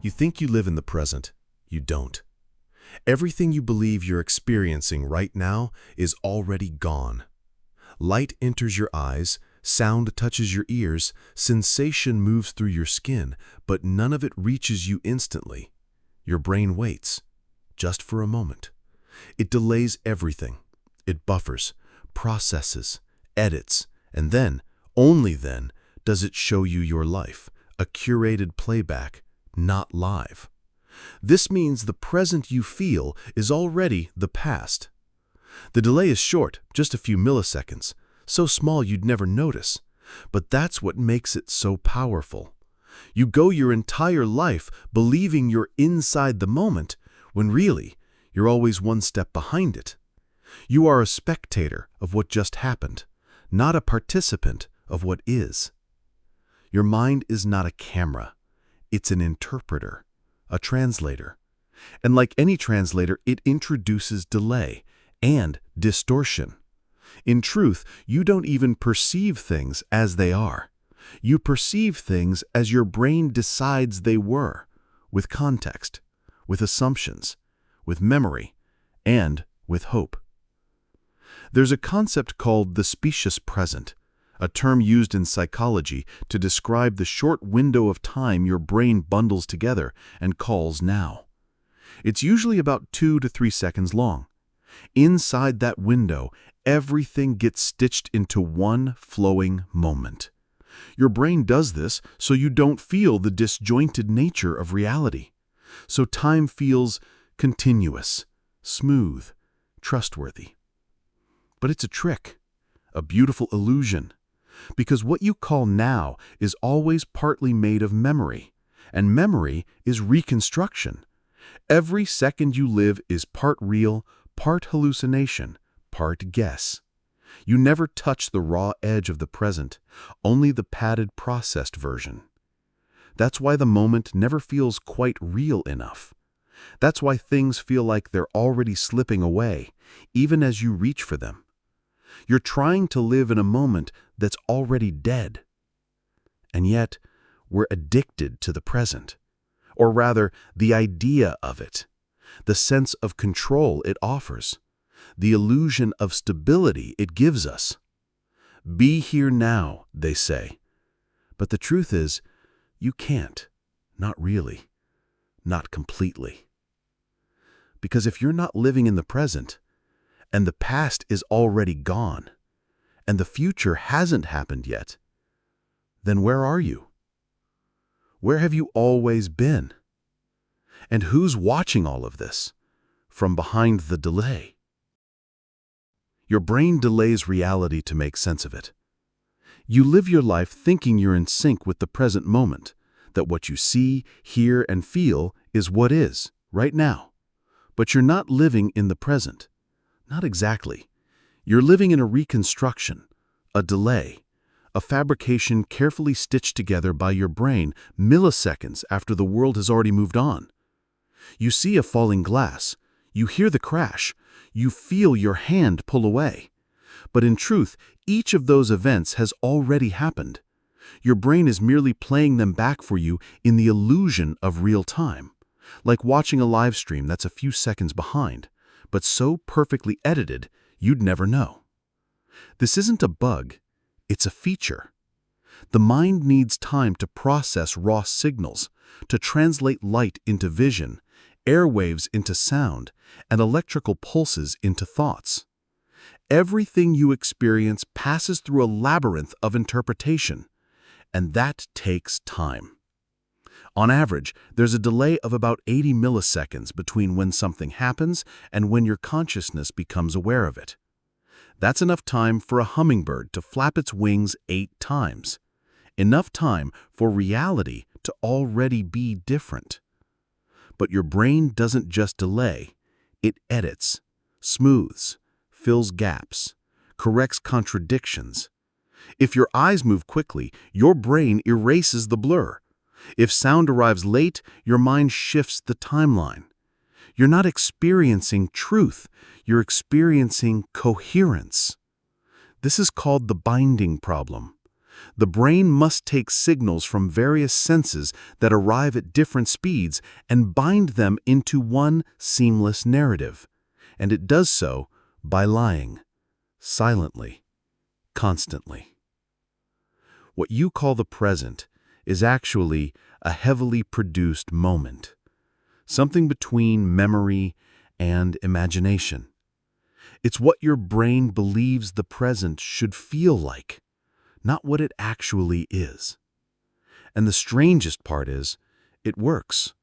You think you live in the present. You don't. Everything you believe you're experiencing right now is already gone. Light enters your eyes, sound touches your ears, sensation moves through your skin, but none of it reaches you instantly. Your brain waits, just for a moment. It delays everything. It buffers, processes, edits, and then, only then, does it show you your life, a curated playback, not live. This means the present you feel is already the past. The delay is short, just a few milliseconds, so small you'd never notice. But that's what makes it so powerful. You go your entire life believing you're inside the moment, when really, you're always one step behind it. You are a spectator of what just happened, not a participant of what is. Your mind is not a camera. It's an interpreter, a translator. And like any translator, it introduces delay and distortion. In truth, you don't even perceive things as they are. You perceive things as your brain decides they were, with context, with assumptions, with memory, and with hope. There's a concept called the specious present, a term used in psychology to describe the short window of time your brain bundles together and calls now. It's usually about 2 to 3 seconds long. Inside that window, everything gets stitched into one flowing moment. Your brain does this so you don't feel the disjointed nature of reality. So time feels continuous, smooth, trustworthy. But it's a trick, a beautiful illusion, because what you call now is always partly made of memory, and memory is reconstruction. Every second you live is part real, part hallucination, part guess. You never touch the raw edge of the present, only the padded, processed version. That's why the moment never feels quite real enough. That's why things feel like they're already slipping away, even as you reach for them. You're trying to live in a moment that's already dead. And yet, we're addicted to the present, or rather, the idea of it, the sense of control it offers, the illusion of stability it gives us. Be here now, they say. But the truth is, you can't. Not really. Not completely. Because if you're not living in the present, and the past is already gone, and the future hasn't happened yet, then where are you? Where have you always been? And who's watching all of this from behind the delay? Your brain delays reality to make sense of it. You live your life thinking you're in sync with the present moment, that what you see, hear, and feel is what is, right now. But you're not living in the present. Not exactly. You're living in a reconstruction, a delay, a fabrication carefully stitched together by your brain milliseconds after the world has already moved on. You see a falling glass, you hear the crash, you feel your hand pull away. But in truth, each of those events has already happened. Your brain is merely playing them back for you in the illusion of real time, like watching a live stream that's a few seconds behind, but so perfectly edited you'd never know. This isn't a bug, it's a feature. The mind needs time to process raw signals, to translate light into vision, airwaves into sound, and electrical pulses into thoughts. Everything you experience passes through a labyrinth of interpretation, and that takes time. On average, there's a delay of about 80 milliseconds between when something happens and when your consciousness becomes aware of it. That's enough time for a hummingbird to flap its wings 8 times. Enough time for reality to already be different. But your brain doesn't just delay, it edits, smooths, fills gaps, corrects contradictions. If your eyes move quickly, your brain erases the blur. If sound arrives late, your mind shifts the timeline. You're not experiencing truth, you're experiencing coherence. This is called the binding problem. The brain must take signals from various senses that arrive at different speeds and bind them into one seamless narrative. And it does so by lying, silently, constantly. What you call the present is actually a heavily produced moment, something between memory and imagination. It's what your brain believes the present should feel like, not what it actually is. And the strangest part is, it works.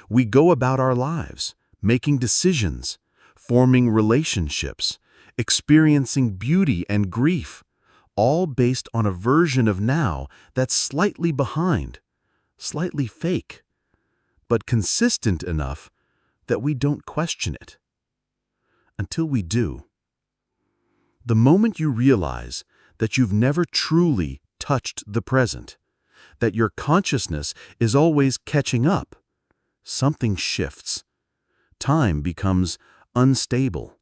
We go about our lives, making decisions, forming relationships, experiencing beauty and grief, all based on a version of now that's slightly behind, slightly fake, but consistent enough that we don't question it. Until we do. The moment you realize that you've never truly touched the present, that your consciousness is always catching up, something shifts. Time becomes unstable.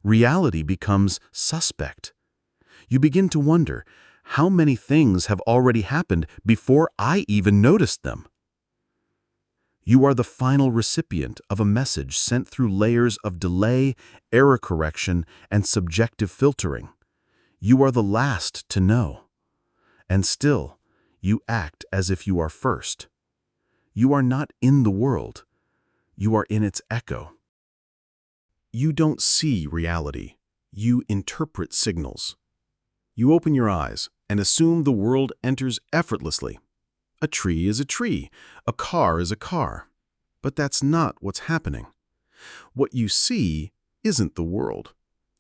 Reality becomes suspect. You begin to wonder, how many things have already happened before I even noticed them? You are the final recipient of a message sent through layers of delay, error correction, and subjective filtering. You are the last to know. And still, you act as if you are first. You are not in the world. You are in its echo. You don't see reality. You interpret signals. You open your eyes and assume the world enters effortlessly. A tree is a tree. A car is a car. But that's not what's happening. What you see isn't the world.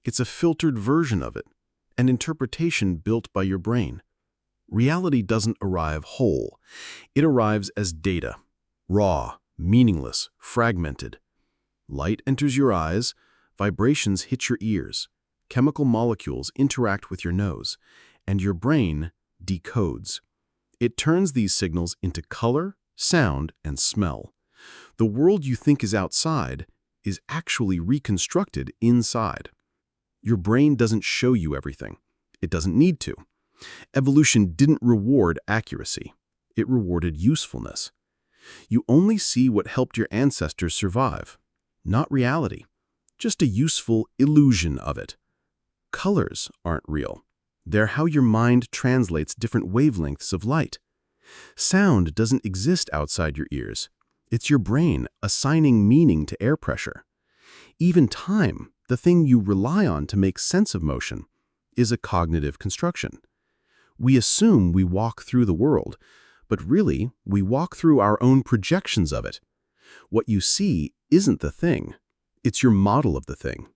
It's a filtered version of it, an interpretation built by your brain. Reality doesn't arrive whole. It arrives as data, raw, meaningless, fragmented. Light enters your eyes, vibrations hit your ears, chemical molecules interact with your nose, and your brain decodes. It turns these signals into color, sound, and smell. The world you think is outside is actually reconstructed inside. Your brain doesn't show you everything. It doesn't need to. Evolution didn't reward accuracy. It rewarded usefulness. You only see what helped your ancestors survive, not reality, just a useful illusion of it. Colors aren't real. They're how your mind translates different wavelengths of light. Sound doesn't exist outside your ears. It's your brain assigning meaning to air pressure. Even time, the thing you rely on to make sense of motion, is a cognitive construction. We assume we walk through the world, but really, we walk through our own projections of it. What you see isn't the thing. It's your model of the thing.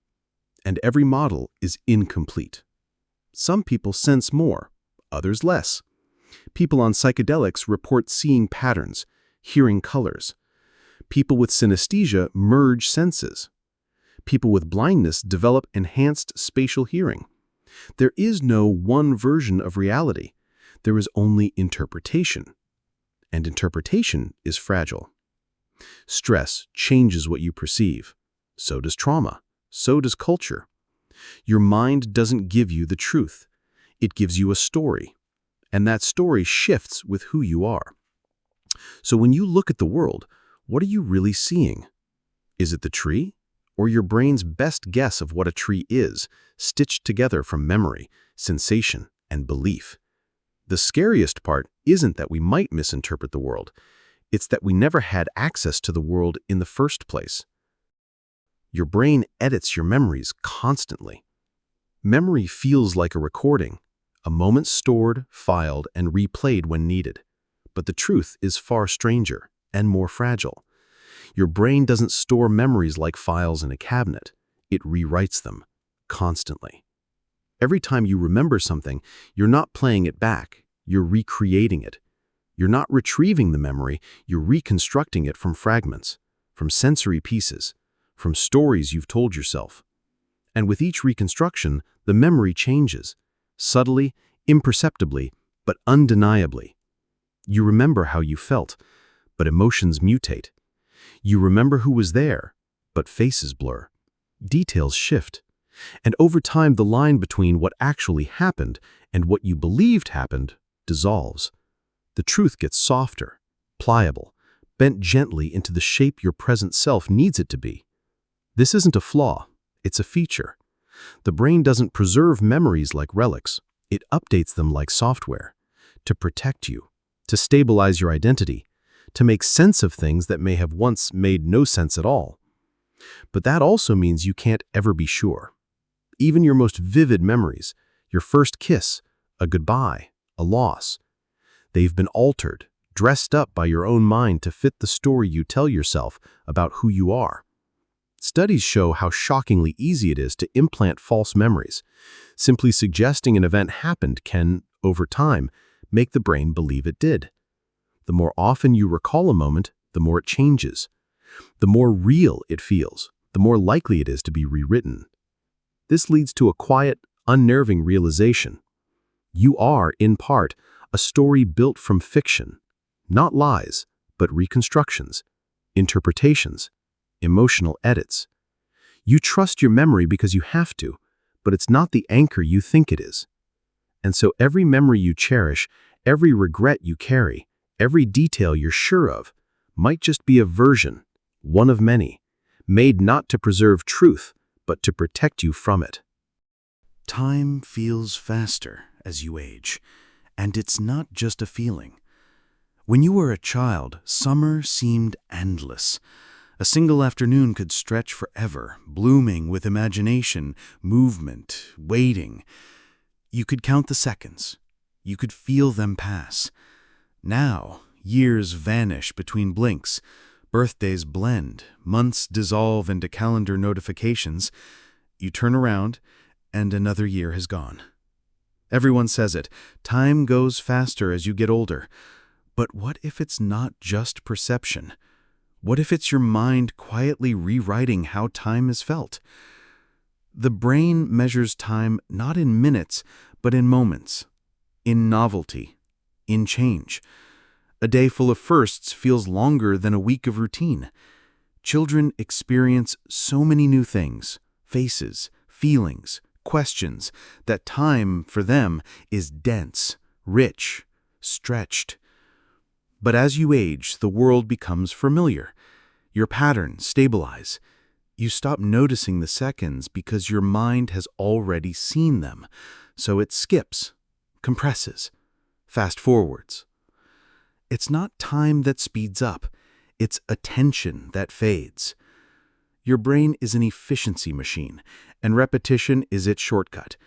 And every model is incomplete. Some people sense more, others less. People on psychedelics report seeing patterns, hearing colors. People with synesthesia merge senses. People with blindness develop enhanced spatial hearing. There is no one version of reality. There is only interpretation. And interpretation is fragile. Stress changes what you perceive. So does trauma. So does culture. Your mind doesn't give you the truth. It gives you a story. And that story shifts with who you are. So when you look at the world, what are you really seeing? Is it the tree? Or your brain's best guess of what a tree is, stitched together from memory, sensation, and belief? The scariest part isn't that we might misinterpret the world. It's that we never had access to the world in the first place. Your brain edits your memories constantly. Memory feels like a recording, a moment stored, filed, and replayed when needed. But the truth is far stranger and more fragile. Your brain doesn't store memories like files in a cabinet. It rewrites them, constantly. Every time you remember something, you're not playing it back, you're recreating it. You're not retrieving the memory, you're reconstructing it from fragments, from sensory pieces, from stories you've told yourself. And with each reconstruction, the memory changes, subtly, imperceptibly, but undeniably. You remember how you felt, but emotions mutate. You remember who was there, but faces blur. Details shift. And over time, the line between what actually happened and what you believed happened dissolves. The truth gets softer, pliable, bent gently into the shape your present self needs it to be. This isn't a flaw, it's a feature. The brain doesn't preserve memories like relics, it updates them like software, to protect you, to stabilize your identity, to make sense of things that may have once made no sense at all. But that also means you can't ever be sure. Even your most vivid memories, your first kiss, a goodbye, a loss, they've been altered, dressed up by your own mind to fit the story you tell yourself about who you are. Studies show how shockingly easy it is to implant false memories. Simply suggesting an event happened can, over time, make the brain believe it did. The more often you recall a moment, the more it changes. The more real it feels, the more likely it is to be rewritten. This leads to a quiet, unnerving realization. You are, in part, a story built from fiction. Not lies, but reconstructions, interpretations, emotional edits. You trust your memory because you have to, but it's not the anchor you think it is. And so every memory you cherish, every regret you carry, every detail you're sure of, might just be a version, one of many, made not to preserve truth, but to protect you from it. Time feels faster as you age, and it's not just a feeling. When you were a child, summer seemed endless. A single afternoon could stretch forever, blooming with imagination, movement, waiting. You could count the seconds. You could feel them pass. Now, years vanish between blinks. Birthdays blend, months dissolve into calendar notifications. You turn around, and another year has gone. Everyone says it, time goes faster as you get older. But what if it's not just perception? What if it's your mind quietly rewriting how time is felt? The brain measures time not in minutes, but in moments, in novelty, in change. A day full of firsts feels longer than a week of routine. Children experience so many new things, faces, feelings, questions, that time for them is dense, rich, stretched. But as you age, the world becomes familiar. Your patterns stabilize. You stop noticing the seconds because your mind has already seen them, so it skips, compresses, fast forwards. It's not time that speeds up, it's attention that fades. Your brain is an efficiency machine, and repetition is its shortcut.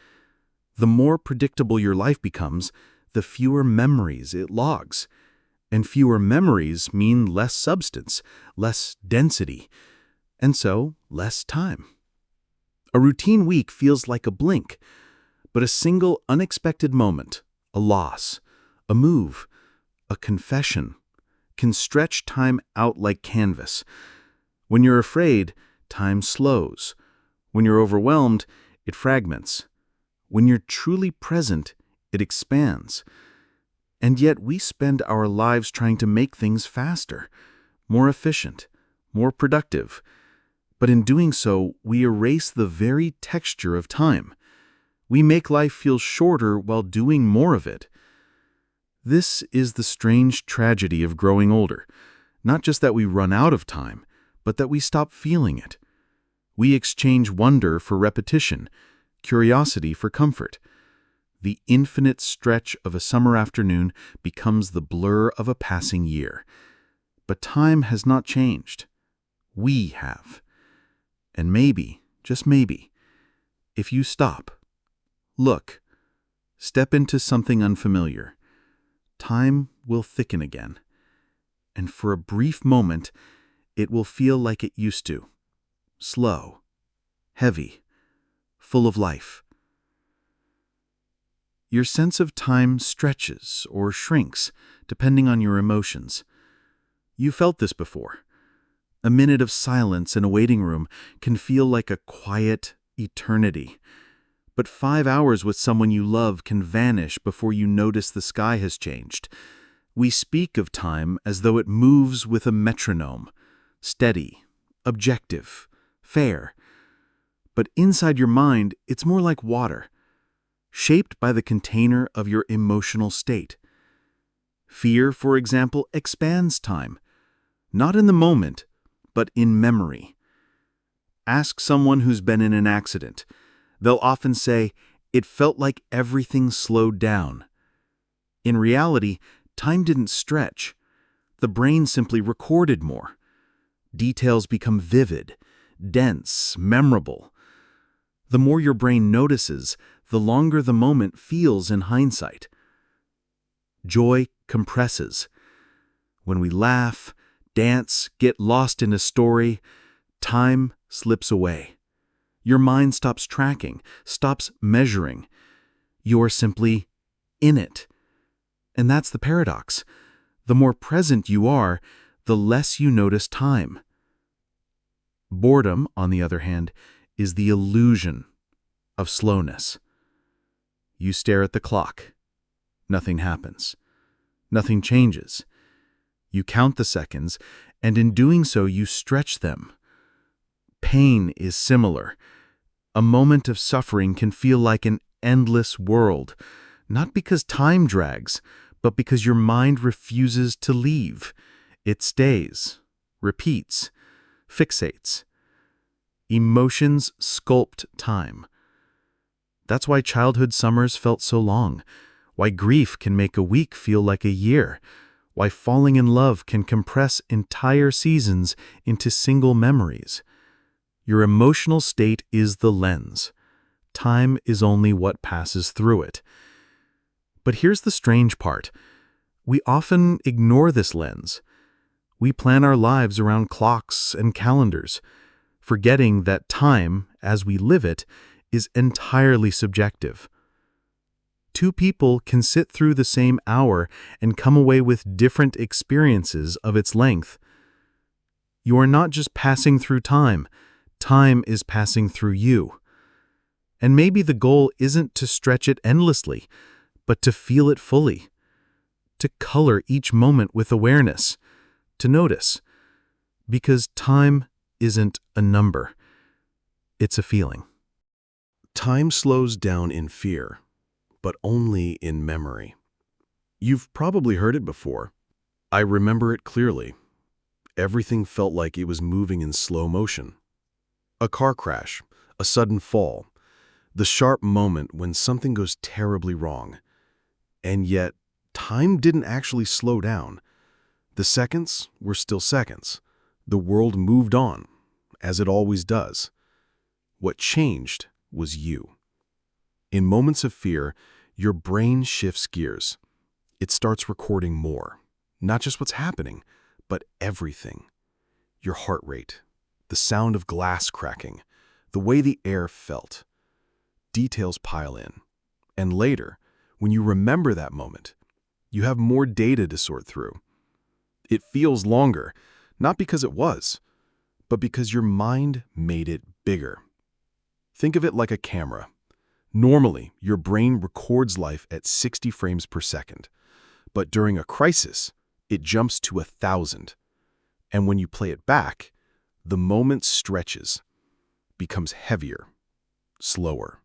The more predictable your life becomes, the fewer memories it logs. And fewer memories mean less substance, less density, and so less time. A routine week feels like a blink, but a single unexpected moment, a loss, a move, a confession, can stretch time out like canvas. When you're afraid, time slows. When you're overwhelmed, it fragments. When you're truly present, it expands. And yet we spend our lives trying to make things faster, more efficient, more productive. But in doing so, we erase the very texture of time. We make life feel shorter while doing more of it. This is the strange tragedy of growing older. Not just that we run out of time, but that we stop feeling it. We exchange wonder for repetition, curiosity for comfort. The infinite stretch of a summer afternoon becomes the blur of a passing year. But time has not changed. We have. And maybe, just maybe, if you stop, look, step into something unfamiliar, time will thicken again. And for a brief moment, it will feel like it used to. Slow, heavy, full of life. Your sense of time stretches or shrinks, depending on your emotions. You felt this before. A minute of silence in a waiting room can feel like a quiet eternity. But 5 hours with someone you love can vanish before you notice the sky has changed. We speak of time as though it moves with a metronome, steady, objective, fair. But inside your mind, it's more like water, shaped by the container of your emotional state. Fear, for example, expands time. Not in the moment, but in memory. Ask someone who's been in an accident. They'll often say, "It felt like everything slowed down." In reality, time didn't stretch. The brain simply recorded more. Details become vivid, dense, memorable. The more your brain notices, the longer the moment feels in hindsight. Joy compresses. When we laugh, dance, get lost in a story, time slips away. Your mind stops tracking, stops measuring. You're simply in it. And that's the paradox. The more present you are, the less you notice time. Boredom, on the other hand, is the illusion of slowness. You stare at the clock. Nothing happens. Nothing changes. You count the seconds, and in doing so, you stretch them. Pain is similar. A moment of suffering can feel like an endless world, not because time drags, but because your mind refuses to leave. It stays, repeats, fixates. Emotions sculpt time. That's why childhood summers felt so long, why grief can make a week feel like a year, why falling in love can compress entire seasons into single memories. Your emotional state is the lens. Time is only what passes through it. But here's the strange part. We often ignore this lens. We plan our lives around clocks and calendars, forgetting that time, as we live it, is entirely subjective. Two people can sit through the same hour and come away with different experiences of its length. You are not just passing through time, time is passing through you. And maybe the goal isn't to stretch it endlessly, but to feel it fully, to color each moment with awareness, to notice. Because time isn't a number, it's a feeling. Time slows down in fear, but only in memory. You've probably heard it before. I remember it clearly. Everything felt like it was moving in slow motion. A car crash, a sudden fall, the sharp moment when something goes terribly wrong. And yet, time didn't actually slow down. The seconds were still seconds. The world moved on, as it always does. What changed was you. In moments of fear, your brain shifts gears. It starts recording more, not just what's happening, but everything. Your heart rate, the sound of glass cracking, the way the air felt. Details pile in. And later, when you remember that moment, you have more data to sort through. It feels longer, not because it was, but because your mind made it bigger. Think of it like a camera. Normally, your brain records life at 60 frames per second, but during a crisis, it jumps to 1,000. And when you play it back, the moment stretches, becomes heavier, slower,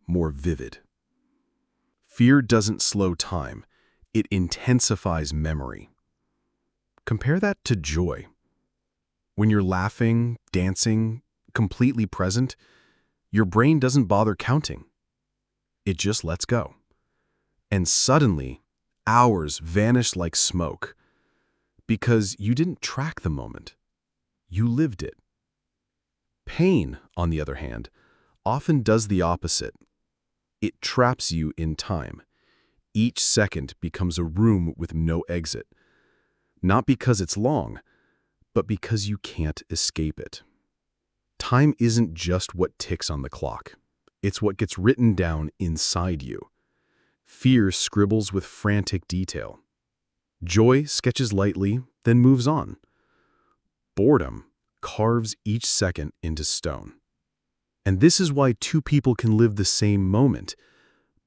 more vivid. Fear doesn't slow time, it intensifies memory. Compare that to joy. When you're laughing, dancing, completely present, your brain doesn't bother counting. It just lets go. And suddenly, hours vanish like smoke. Because you didn't track the moment. You lived it. Pain, on the other hand, often does the opposite. It traps you in time. Each second becomes a room with no exit. Not because it's long, but because you can't escape it. Time isn't just what ticks on the clock. It's what gets written down inside you. Fear scribbles with frantic detail. Joy sketches lightly, then moves on. Boredom carves each second into stone. And this is why two people can live the same moment,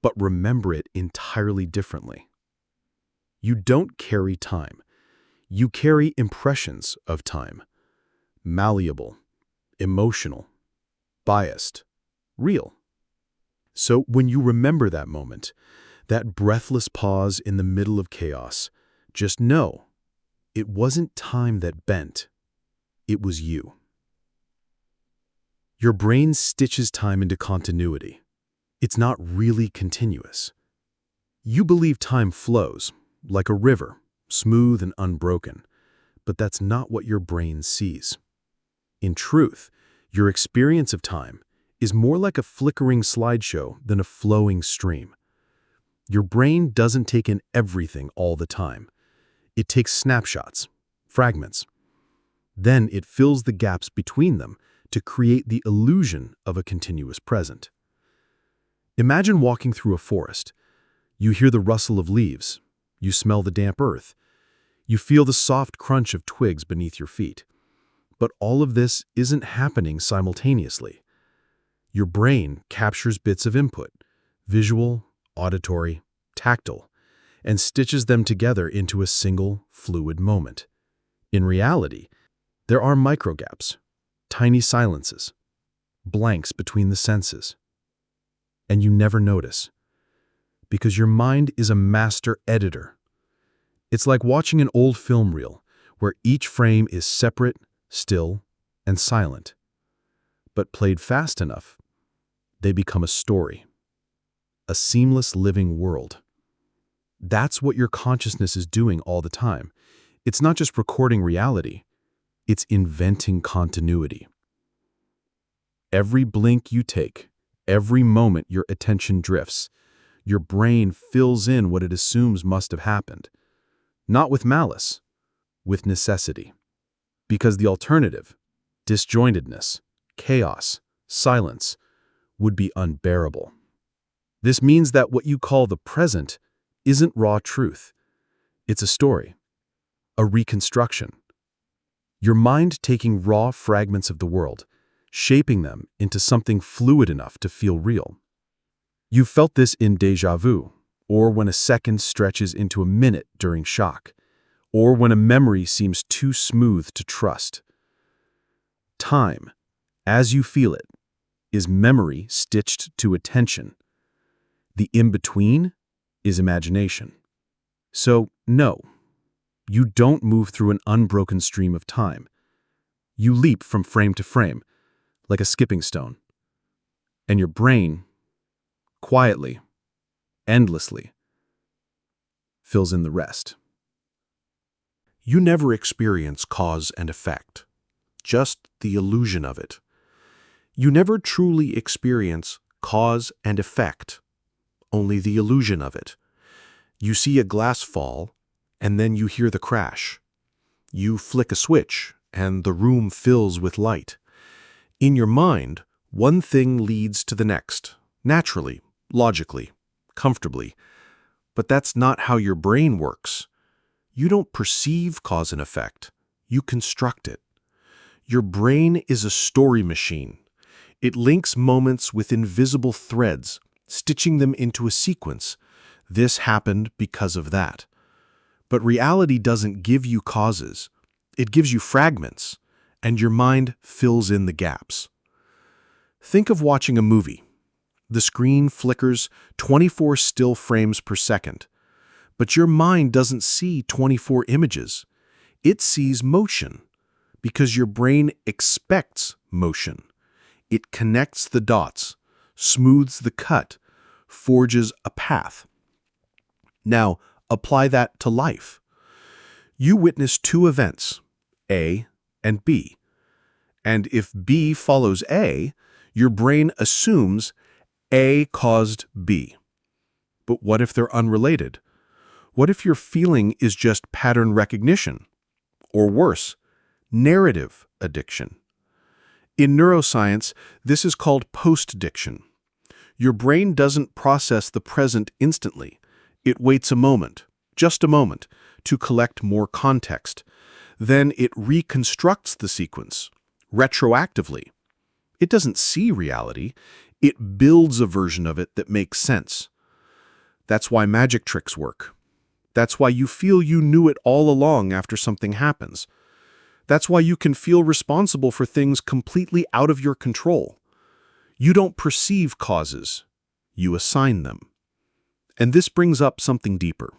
but remember it entirely differently. You don't carry time. You carry impressions of time. Malleable, emotional, biased, real. So when you remember that moment, that breathless pause in the middle of chaos, Just know, it wasn't time that bent. It was you. Your brain stitches time into continuity. It's not really continuous. You believe time flows, like a river, smooth and unbroken, but that's not what your brain sees. In truth, your experience of time is more like a flickering slideshow than a flowing stream. Your brain doesn't take in everything all the time. It takes snapshots, fragments. Then it fills the gaps between them to create the illusion of a continuous present. Imagine walking through a forest. You hear the rustle of leaves. You smell the damp earth. You feel the soft crunch of twigs beneath your feet. But all of this isn't happening simultaneously. Your brain captures bits of input, visual, auditory, tactile, and stitches them together into a single, fluid moment. In reality, there are microgaps, tiny silences, blanks between the senses. And you never notice, because your mind is a master editor. It's like watching an old film reel, where each frame is separate, still, and silent. But played fast enough, they become a story, a seamless living world. That's what your consciousness is doing all the time. It's not just recording reality, it's inventing continuity. Every blink you take, every moment your attention drifts, your brain fills in what it assumes must have happened. Not with malice, with necessity. Because the alternative, disjointedness, chaos, silence, would be unbearable. This means that what you call the present isn't raw truth. It's a story, a reconstruction. Your mind taking raw fragments of the world, shaping them into something fluid enough to feel real. You've felt this in déjà vu, or when a second stretches into a minute during shock, or when a memory seems too smooth to trust. Time, as you feel it, is memory stitched to attention. The in-between is imagination. So, no, you don't move through an unbroken stream of time. You leap from frame to frame, like a skipping stone. And your brain, quietly, endlessly, fills in the rest. You never experience cause and effect, just the illusion of it. You never truly experience cause and effect, only the illusion of it. You see a glass fall, and then you hear the crash. You flick a switch, and the room fills with light. In your mind, one thing leads to the next, naturally, logically, comfortably. But that's not how your brain works. You don't perceive cause and effect. You construct it. Your brain is a story machine. It links moments with invisible threads, stitching them into a sequence. This happened because of that. But reality doesn't give you causes. It gives you fragments, and your mind fills in the gaps. Think of watching a movie. The screen flickers 24 still frames per second. But your mind doesn't see 24 images. It sees motion, because your brain expects motion. It connects the dots, smooths the cut, forges a path. Now, apply that to life. You witness two events, A and B. And if B follows A, your brain assumes A caused B. But what if they're unrelated? What if your feeling is just pattern recognition? Or worse, narrative addiction. In neuroscience, this is called post-diction. Your brain doesn't process the present instantly. It waits a moment, just a moment, to collect more context. Then it reconstructs the sequence, retroactively. It doesn't see reality. It builds a version of it that makes sense. That's why magic tricks work. That's why you feel you knew it all along after something happens. That's why you can feel responsible for things completely out of your control. You don't perceive causes. You assign them. And this brings up something deeper.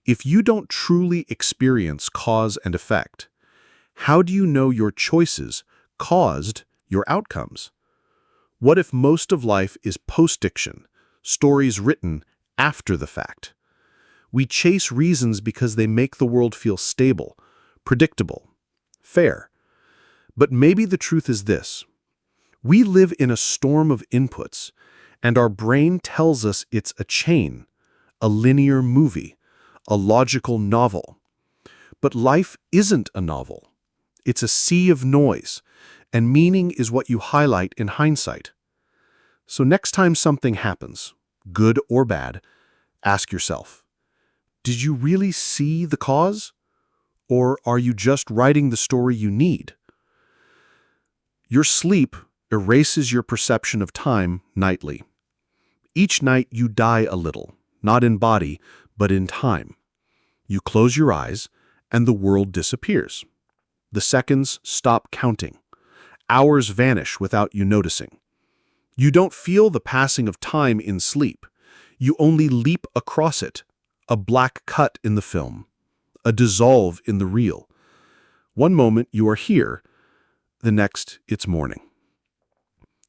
If you don't truly experience cause and effect, how do you know your choices caused your outcomes? What if most of life is post-diction, stories written after the fact? We chase reasons because they make the world feel stable, predictable, fair. But maybe the truth is this. We live in a storm of inputs, and our brain tells us it's a chain, a linear movie, a logical novel. But life isn't a novel. It's a sea of noise, and meaning is what you highlight in hindsight. So next time something happens, good or bad, ask yourself, did you really see the cause? Or are you just writing the story you need? Your sleep erases your perception of time nightly. Each night you die a little, not in body, but in time. You close your eyes, and the world disappears. The seconds stop counting. Hours vanish without you noticing. You don't feel the passing of time in sleep. You only leap across it, a black cut in the film, a dissolve in the reel. One moment you are here, the next it's morning.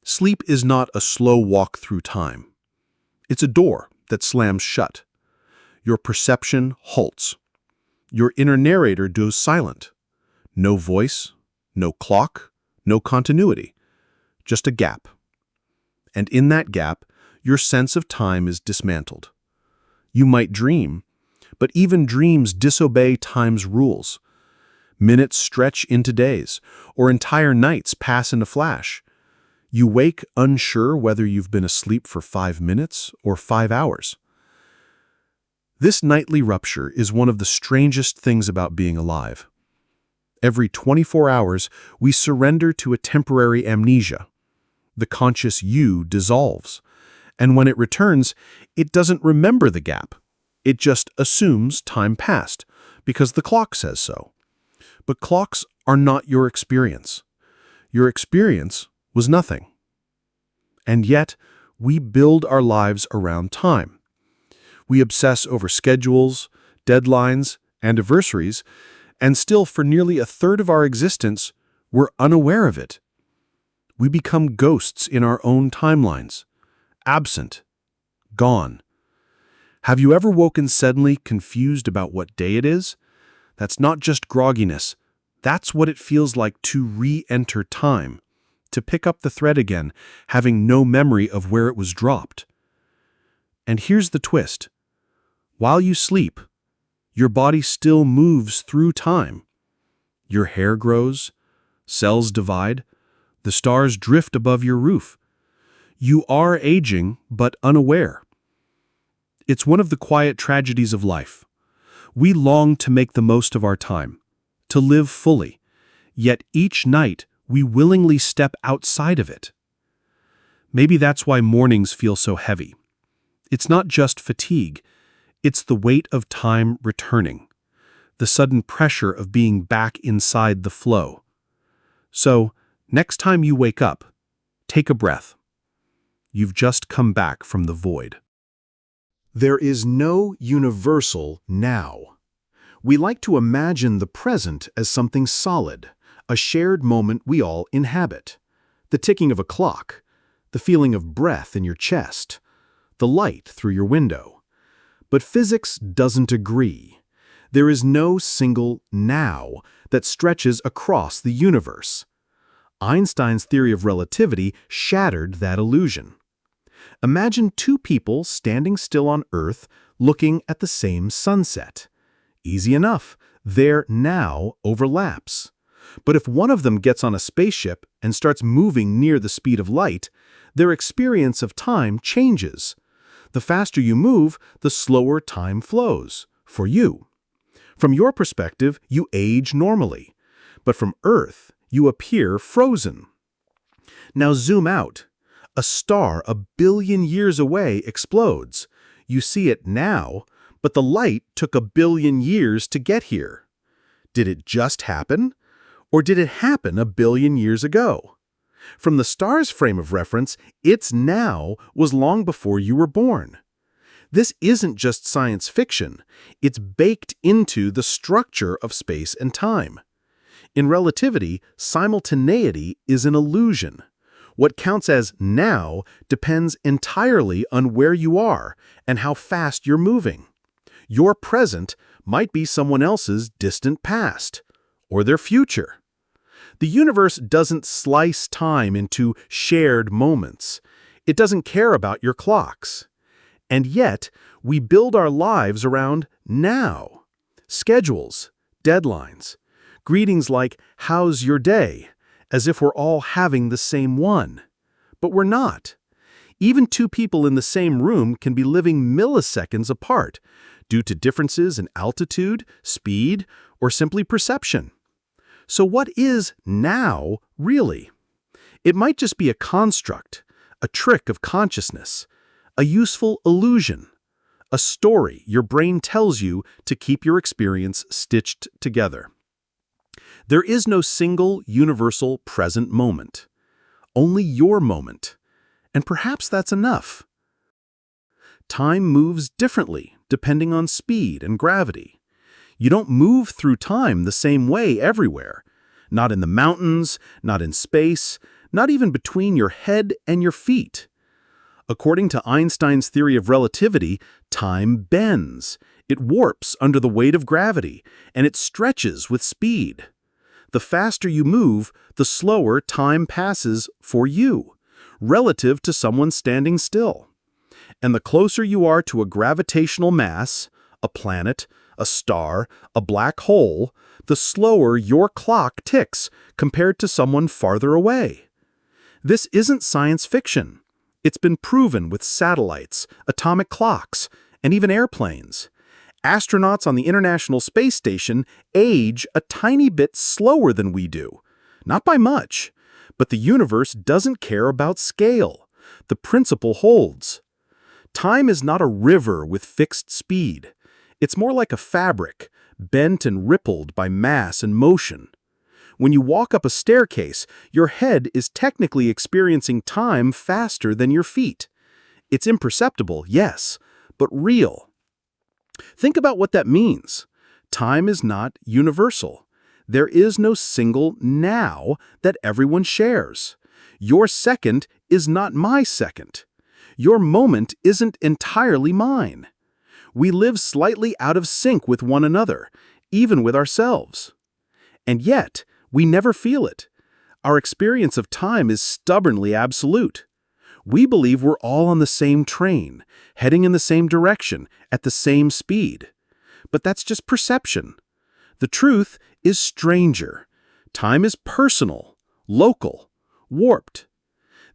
Sleep is not a slow walk through time. It's a door that slams shut. Your perception halts. Your inner narrator goes silent. No voice, no clock, no continuity, just a gap. And in that gap, your sense of time is dismantled. You might dream, but even dreams disobey time's rules. Minutes stretch into days, or entire nights pass in a flash. You wake unsure whether you've been asleep for 5 minutes or 5 hours. This nightly rupture is one of the strangest things about being alive. Every 24 hours, we surrender to a temporary amnesia. The conscious you dissolves, and when it returns, it doesn't remember the gap. It just assumes time passed, because the clock says so. But clocks are not your experience. Your experience was nothing. And yet, we build our lives around time. We obsess over schedules, deadlines, anniversaries, and still for nearly a third of our existence, we're unaware of it. We become ghosts in our own timelines, absent, gone. Have you ever woken suddenly confused about what day it is? That's not just grogginess. That's what it feels like to re-enter time, to pick up the thread again, having no memory of where it was dropped. And here's the twist. While you sleep, your body still moves through time. Your hair grows, cells divide, the stars drift above your roof. You are aging, but unaware. It's one of the quiet tragedies of life. We long to make the most of our time, to live fully, yet each night we willingly step outside of it. Maybe that's why mornings feel so heavy. It's not just fatigue, it's the weight of time returning, the sudden pressure of being back inside the flow. So, next time you wake up, take a breath. You've just come back from the void. There is no universal now. We like to imagine the present as something solid, a shared moment we all inhabit. The ticking of a clock, the feeling of breath in your chest, the light through your window. But physics doesn't agree. There is no single now that stretches across the universe. Einstein's theory of relativity shattered that illusion. Imagine two people standing still on Earth looking at the same sunset. Easy enough, their now overlaps. But if one of them gets on a spaceship and starts moving near the speed of light, their experience of time changes. The faster you move, the slower time flows, for you. From your perspective, you age normally. But from Earth, you appear frozen. Now zoom out. A star 1 billion years away explodes. You see it now, but the light took 1 billion years to get here. Did it just happen? Or did it happen 1 billion years ago? From the star's frame of reference, its now was long before you were born. This isn't just science fiction, it's baked into the structure of space and time. In relativity, simultaneity is an illusion. What counts as now depends entirely on where you are and how fast you're moving. Your present might be someone else's distant past, or their future. The universe doesn't slice time into shared moments. It doesn't care about your clocks. And yet, we build our lives around now. Schedules, deadlines, greetings like, "How's your day?" as if we're all having the same one. But we're not. Even two people in the same room can be living milliseconds apart due to differences in altitude, speed, or simply perception. So what is now, really? It might just be a construct, a trick of consciousness, a useful illusion, a story your brain tells you to keep your experience stitched together. There is no single, universal present moment. Only your moment. And perhaps that's enough. Time moves differently depending on speed and gravity. You don't move through time the same way everywhere. Not in the mountains, not in space, not even between your head and your feet. According to Einstein's theory of relativity, time bends. It warps under the weight of gravity, and it stretches with speed. The faster you move, the slower time passes for you, relative to someone standing still. And the closer you are to a gravitational mass, a planet, a star, a black hole, the slower your clock ticks compared to someone farther away. This isn't science fiction. It's been proven with satellites, atomic clocks, and even airplanes. Astronauts on the International Space Station age a tiny bit slower than we do. Not by much, but the universe doesn't care about scale. The principle holds. Time is not a river with fixed speed. It's more like a fabric, bent and rippled by mass and motion. When you walk up a staircase, your head is technically experiencing time faster than your feet. It's imperceptible, yes, but real. Think about what that means. Time is not universal. There is no single now that everyone shares. Your second is not my second. Your moment isn't entirely mine. We live slightly out of sync with one another, even with ourselves. And yet, we never feel it. Our experience of time is stubbornly absolute. We believe we're all on the same train, heading in the same direction, at the same speed. But that's just perception. The truth is stranger. Time is personal, local, warped.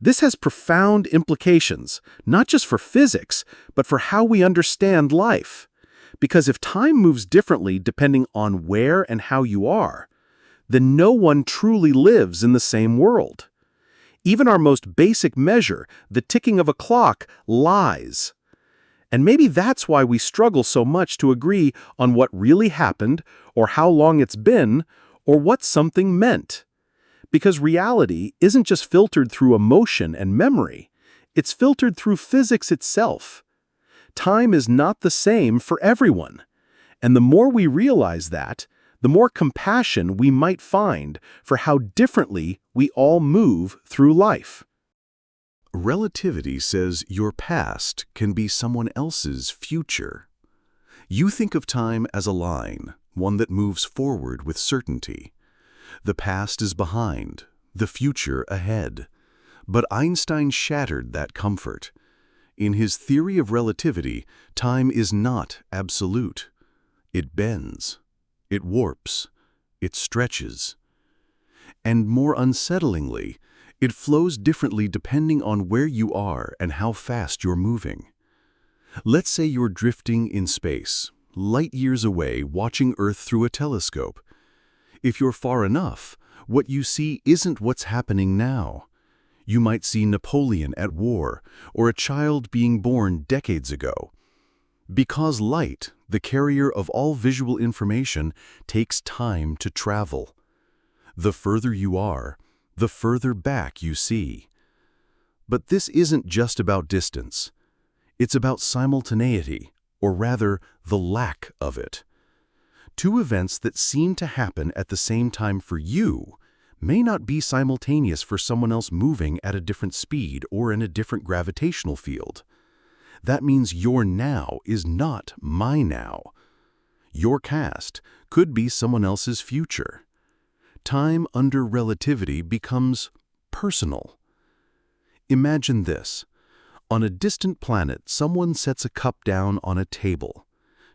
This has profound implications, not just for physics, but for how we understand life. Because if time moves differently depending on where and how you are, then no one truly lives in the same world. Even our most basic measure, the ticking of a clock, lies. And maybe that's why we struggle so much to agree on what really happened, or how long it's been, or what something meant. Because reality isn't just filtered through emotion and memory, it's filtered through physics itself. Time is not the same for everyone. And the more we realize that, the more compassion we might find for how differently we all move through life. Relativity says your past can be someone else's future. You think of time as a line, one that moves forward with certainty. The past is behind, the future ahead. But Einstein shattered that comfort. In his theory of relativity, time is not absolute. It bends. It warps. It stretches. And more unsettlingly, it flows differently depending on where you are and how fast you're moving. Let's say you're drifting in space, light years away, watching Earth through a telescope. If you're far enough, what you see isn't what's happening now. You might see Napoleon at war, or a child being born decades ago. Because light, the carrier of all visual information, takes time to travel. The further you are, the further back you see. But this isn't just about distance. It's about simultaneity, or rather, the lack of it. Two events that seem to happen at the same time for you may not be simultaneous for someone else moving at a different speed or in a different gravitational field. That means your now is not my now. Your past could be someone else's future. Time under relativity becomes personal. Imagine this. On a distant planet, someone sets a cup down on a table.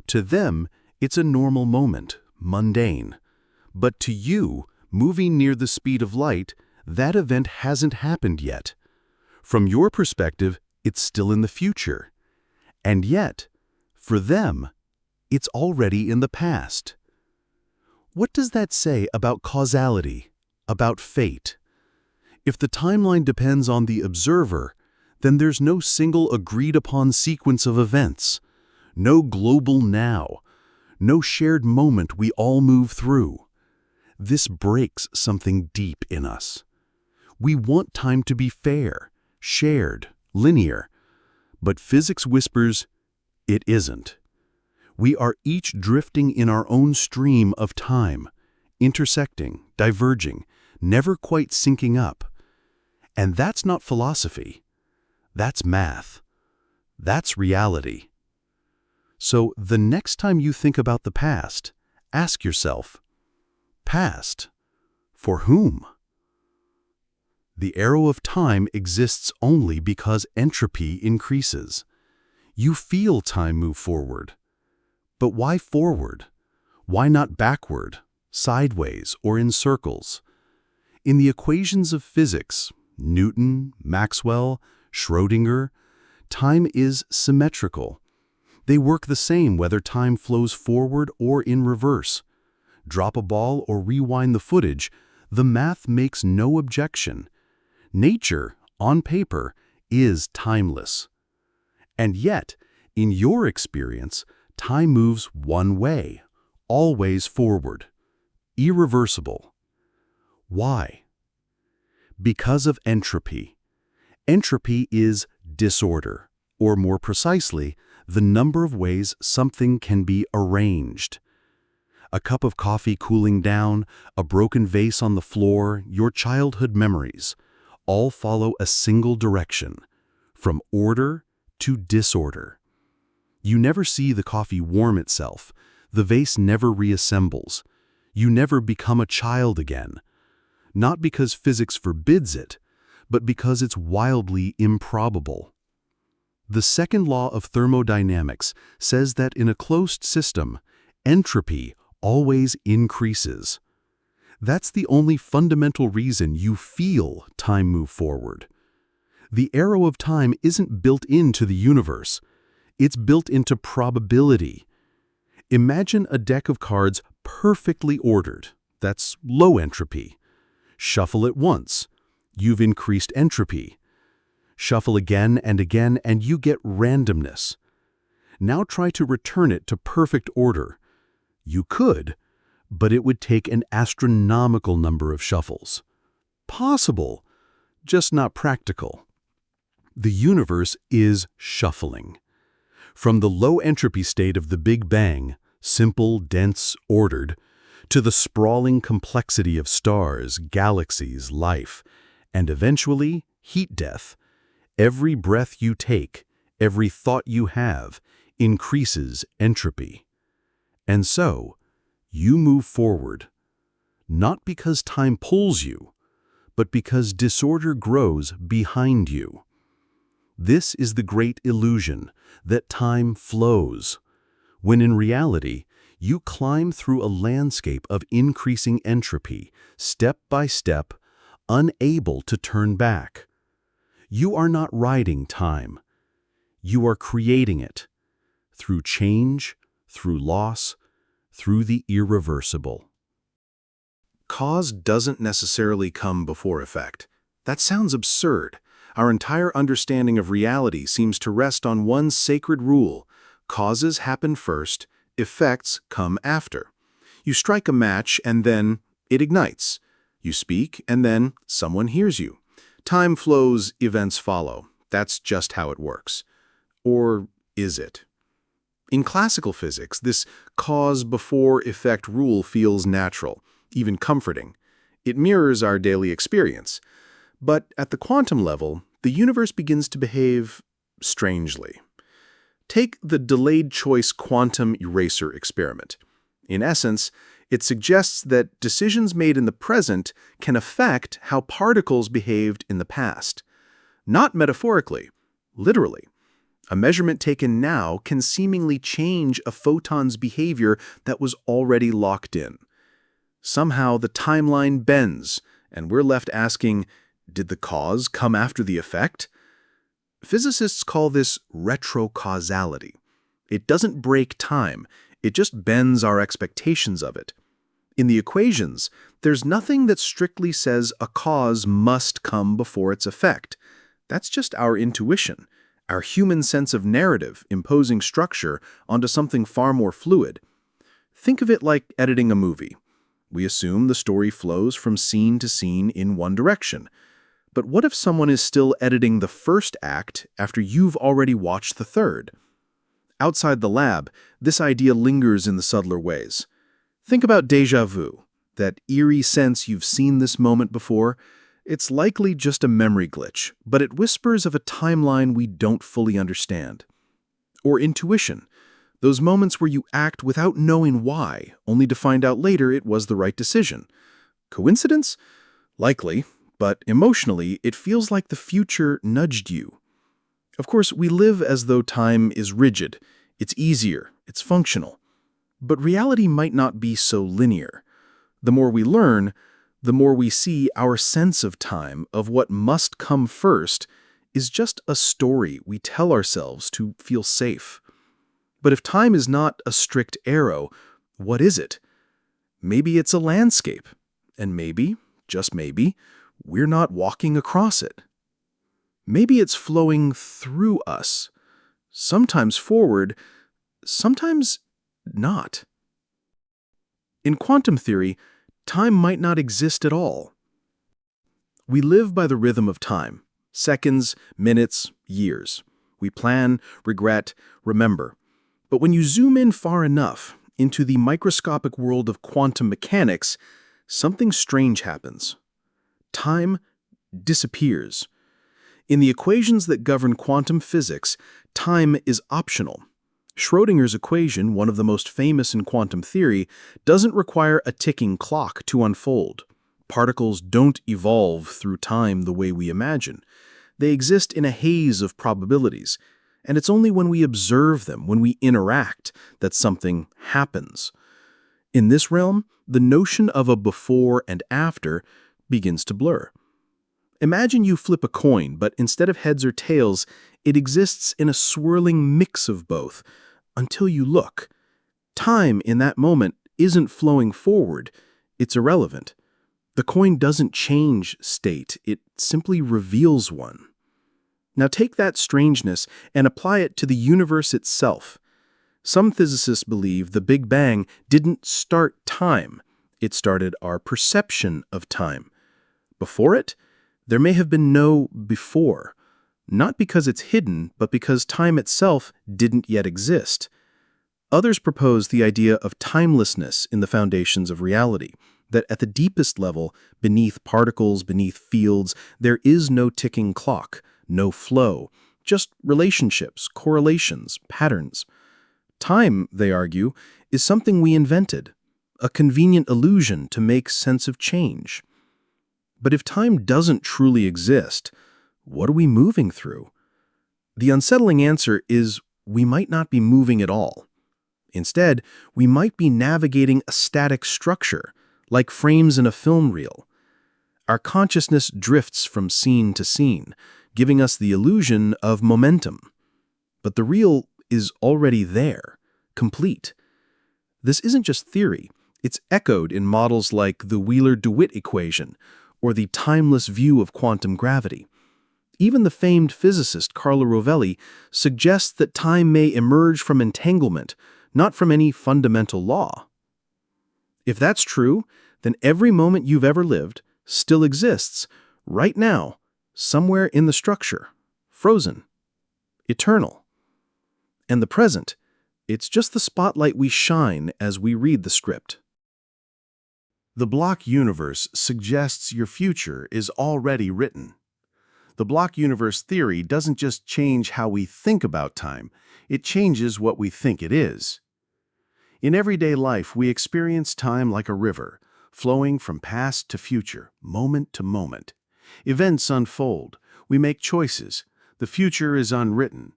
To them, it's a normal moment, mundane. But to you, moving near the speed of light, that event hasn't happened yet. From your perspective, it's still in the future. And yet, for them, it's already in the past. What does that say about causality, about fate? If the timeline depends on the observer, then there's no single agreed-upon sequence of events, no global now, no shared moment we all move through. This breaks something deep in us. We want time to be fair, shared, linear, but physics whispers, it isn't. We are each drifting in our own stream of time, intersecting, diverging, never quite syncing up. And that's not philosophy. That's math. That's reality. So the next time you think about the past, ask yourself, past, for whom? The arrow of time exists only because entropy increases. You feel time move forward. But why forward? Why not backward, sideways, or in circles? In the equations of physics, Newton, Maxwell, Schrödinger, time is symmetrical. They work the same whether time flows forward or in reverse. Drop a ball or rewind the footage, the math makes no objection. Nature, on paper, is timeless. And yet, in your experience, time moves one way, always forward, irreversible. Why? Because of entropy. Entropy is disorder, or more precisely, the number of ways something can be arranged. A cup of coffee cooling down, a broken vase on the floor, your childhood memories, all follow a single direction, from order to disorder. You never see the coffee warm itself, the vase never reassembles, you never become a child again. Not because physics forbids it, but because it's wildly improbable. The second law of thermodynamics says that in a closed system, entropy always increases. That's the only fundamental reason you feel time move forward. The arrow of time isn't built into the universe. It's built into probability. Imagine a deck of cards perfectly ordered. That's low entropy. Shuffle it once. You've increased entropy. Shuffle again, and you get randomness. Now try to return it to perfect order. You could, but it would take an astronomical number of shuffles. Possible, just not practical. The universe is shuffling. From the low entropy state of the Big Bang, simple, dense, ordered, to the sprawling complexity of stars, galaxies, life, and eventually, heat death. Every breath you take, every thought you have, increases entropy. And so, you move forward, not because time pulls you, but because disorder grows behind you. This is the great illusion, that time flows, when in reality, you climb through a landscape of increasing entropy, step by step, unable to turn back. You are not riding time. You are creating it, through change, through loss, through the irreversible. Cause doesn't necessarily come before effect. That sounds absurd. Our entire understanding of reality seems to rest on one sacred rule: causes happen first, effects come after. You strike a match and then it ignites. You speak and then someone hears you. Time flows, events follow. That's just how it works. Or is it? In classical physics, this cause-before-effect rule feels natural, even comforting. It mirrors our daily experience. But at the quantum level, the universe begins to behave strangely. Take the delayed choice quantum eraser experiment. In essence, it suggests that decisions made in the present can affect how particles behaved in the past. Not metaphorically, literally. A measurement taken now can seemingly change a photon's behavior that was already locked in. Somehow the timeline bends, and we're left asking, did the cause come after the effect? Physicists call this retrocausality. It doesn't break time, it just bends our expectations of it. In the equations, there's nothing that strictly says a cause must come before its effect. That's just our intuition, our human sense of narrative imposing structure onto something far more fluid. Think of it like editing a movie. We assume the story flows from scene to scene in one direction. But what if someone is still editing the first act after you've already watched the third? Outside the lab, this idea lingers in the subtler ways. Think about déjà vu, that eerie sense you've seen this moment before. It's likely just a memory glitch, but it whispers of a timeline we don't fully understand. Or intuition, those moments where you act without knowing why, only to find out later it was the right decision. Coincidence? Likely, but emotionally, it feels like the future nudged you. Of course, we live as though time is rigid. It's easier, it's functional. But reality might not be so linear. The more we learn, the more we see our sense of time, of what must come first, is just a story we tell ourselves to feel safe. But if time is not a strict arrow, what is it? Maybe it's a landscape, and maybe, just maybe, we're not walking across it. Maybe it's flowing through us, sometimes forward, sometimes not. In quantum theory, time might not exist at all. We live by the rhythm of time, seconds, minutes, years. We plan, regret, remember. But when you zoom in far enough into the microscopic world of quantum mechanics, something strange happens. Time disappears. In the equations that govern quantum physics, time is optional. Schrödinger's equation, one of the most famous in quantum theory, doesn't require a ticking clock to unfold. Particles don't evolve through time the way we imagine. They exist in a haze of probabilities, and it's only when we observe them, when we interact, that something happens. In this realm, the notion of a before and after begins to blur. Imagine you flip a coin, but instead of heads or tails, it exists in a swirling mix of both, until you look. Time in that moment isn't flowing forward, it's irrelevant. The coin doesn't change state, it simply reveals one. Now take that strangeness and apply it to the universe itself. Some physicists believe the Big Bang didn't start time, it started our perception of time. Before it, there may have been no before. Not because it's hidden, but because time itself didn't yet exist. Others propose the idea of timelessness in the foundations of reality, that at the deepest level, beneath particles, beneath fields, there is no ticking clock, no flow, just relationships, correlations, patterns. Time, they argue, is something we invented, a convenient illusion to make sense of change. But if time doesn't truly exist, what are we moving through? The unsettling answer is we might not be moving at all. Instead, we might be navigating a static structure, like frames in a film reel. Our consciousness drifts from scene to scene, giving us the illusion of momentum. But the reel is already there, complete. This isn't just theory, it's echoed in models like the Wheeler-DeWitt equation, or the timeless view of quantum gravity. Even the famed physicist Carlo Rovelli suggests that time may emerge from entanglement, not from any fundamental law. If that's true, then every moment you've ever lived still exists, right now, somewhere in the structure, frozen, eternal. And the present, it's just the spotlight we shine as we read the script. The block universe suggests your future is already written. The block universe theory doesn't just change how we think about time, it changes what we think it is. In everyday life, we experience time like a river, flowing from past to future, moment to moment. Events unfold, we make choices, the future is unwritten.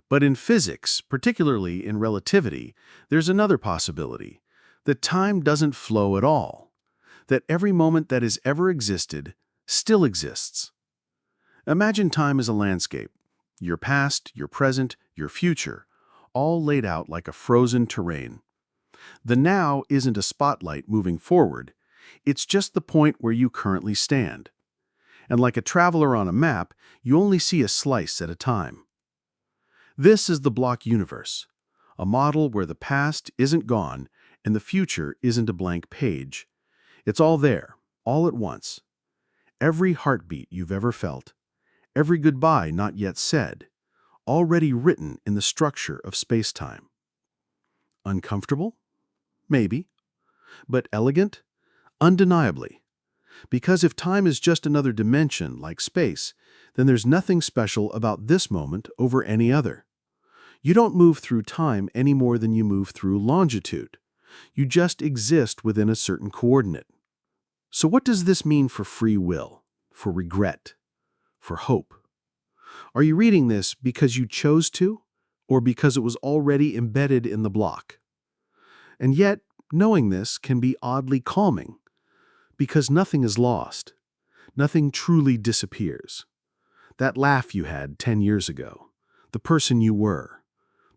But in physics, particularly in relativity, there's another possibility, that time doesn't flow at all, that every moment that has ever existed still exists. Imagine time as a landscape, your past, your present, your future, all laid out like a frozen terrain. The now isn't a spotlight moving forward, it's just the point where you currently stand. And like a traveler on a map, you only see a slice at a time. This is the block universe, a model where the past isn't gone and the future isn't a blank page. It's all there, all at once. Every heartbeat you've ever felt, every goodbye not yet said, already written in the structure of space-time. Uncomfortable? Maybe. But elegant? Undeniably. Because if time is just another dimension, like space, then there's nothing special about this moment over any other. You don't move through time any more than you move through longitude. You just exist within a certain coordinate. So what does this mean for free will, for regret, for hope? Are you reading this because you chose to, or because it was already embedded in the block? And yet, knowing this can be oddly calming, because nothing is lost. Nothing truly disappears. That laugh you had 10 years ago, the person you were,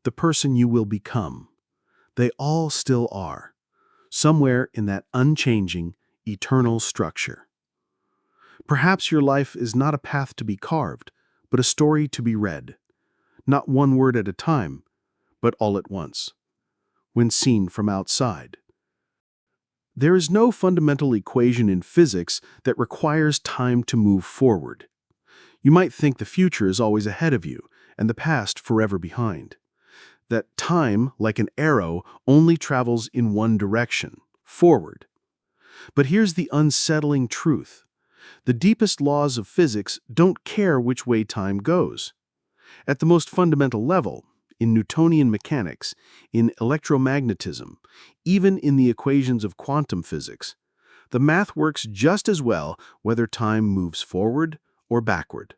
the person you will become, they all still are, somewhere in that unchanging, eternal structure. Perhaps your life is not a path to be carved, but a story to be read, not one word at a time, but all at once, when seen from outside. There is no fundamental equation in physics that requires time to move forward. You might think the future is always ahead of you and the past forever behind. That time, like an arrow, only travels in one direction, forward. But here's the unsettling truth. The deepest laws of physics don't care which way time goes. At the most fundamental level, in Newtonian mechanics, in electromagnetism, even in the equations of quantum physics, the math works just as well whether time moves forward or backward.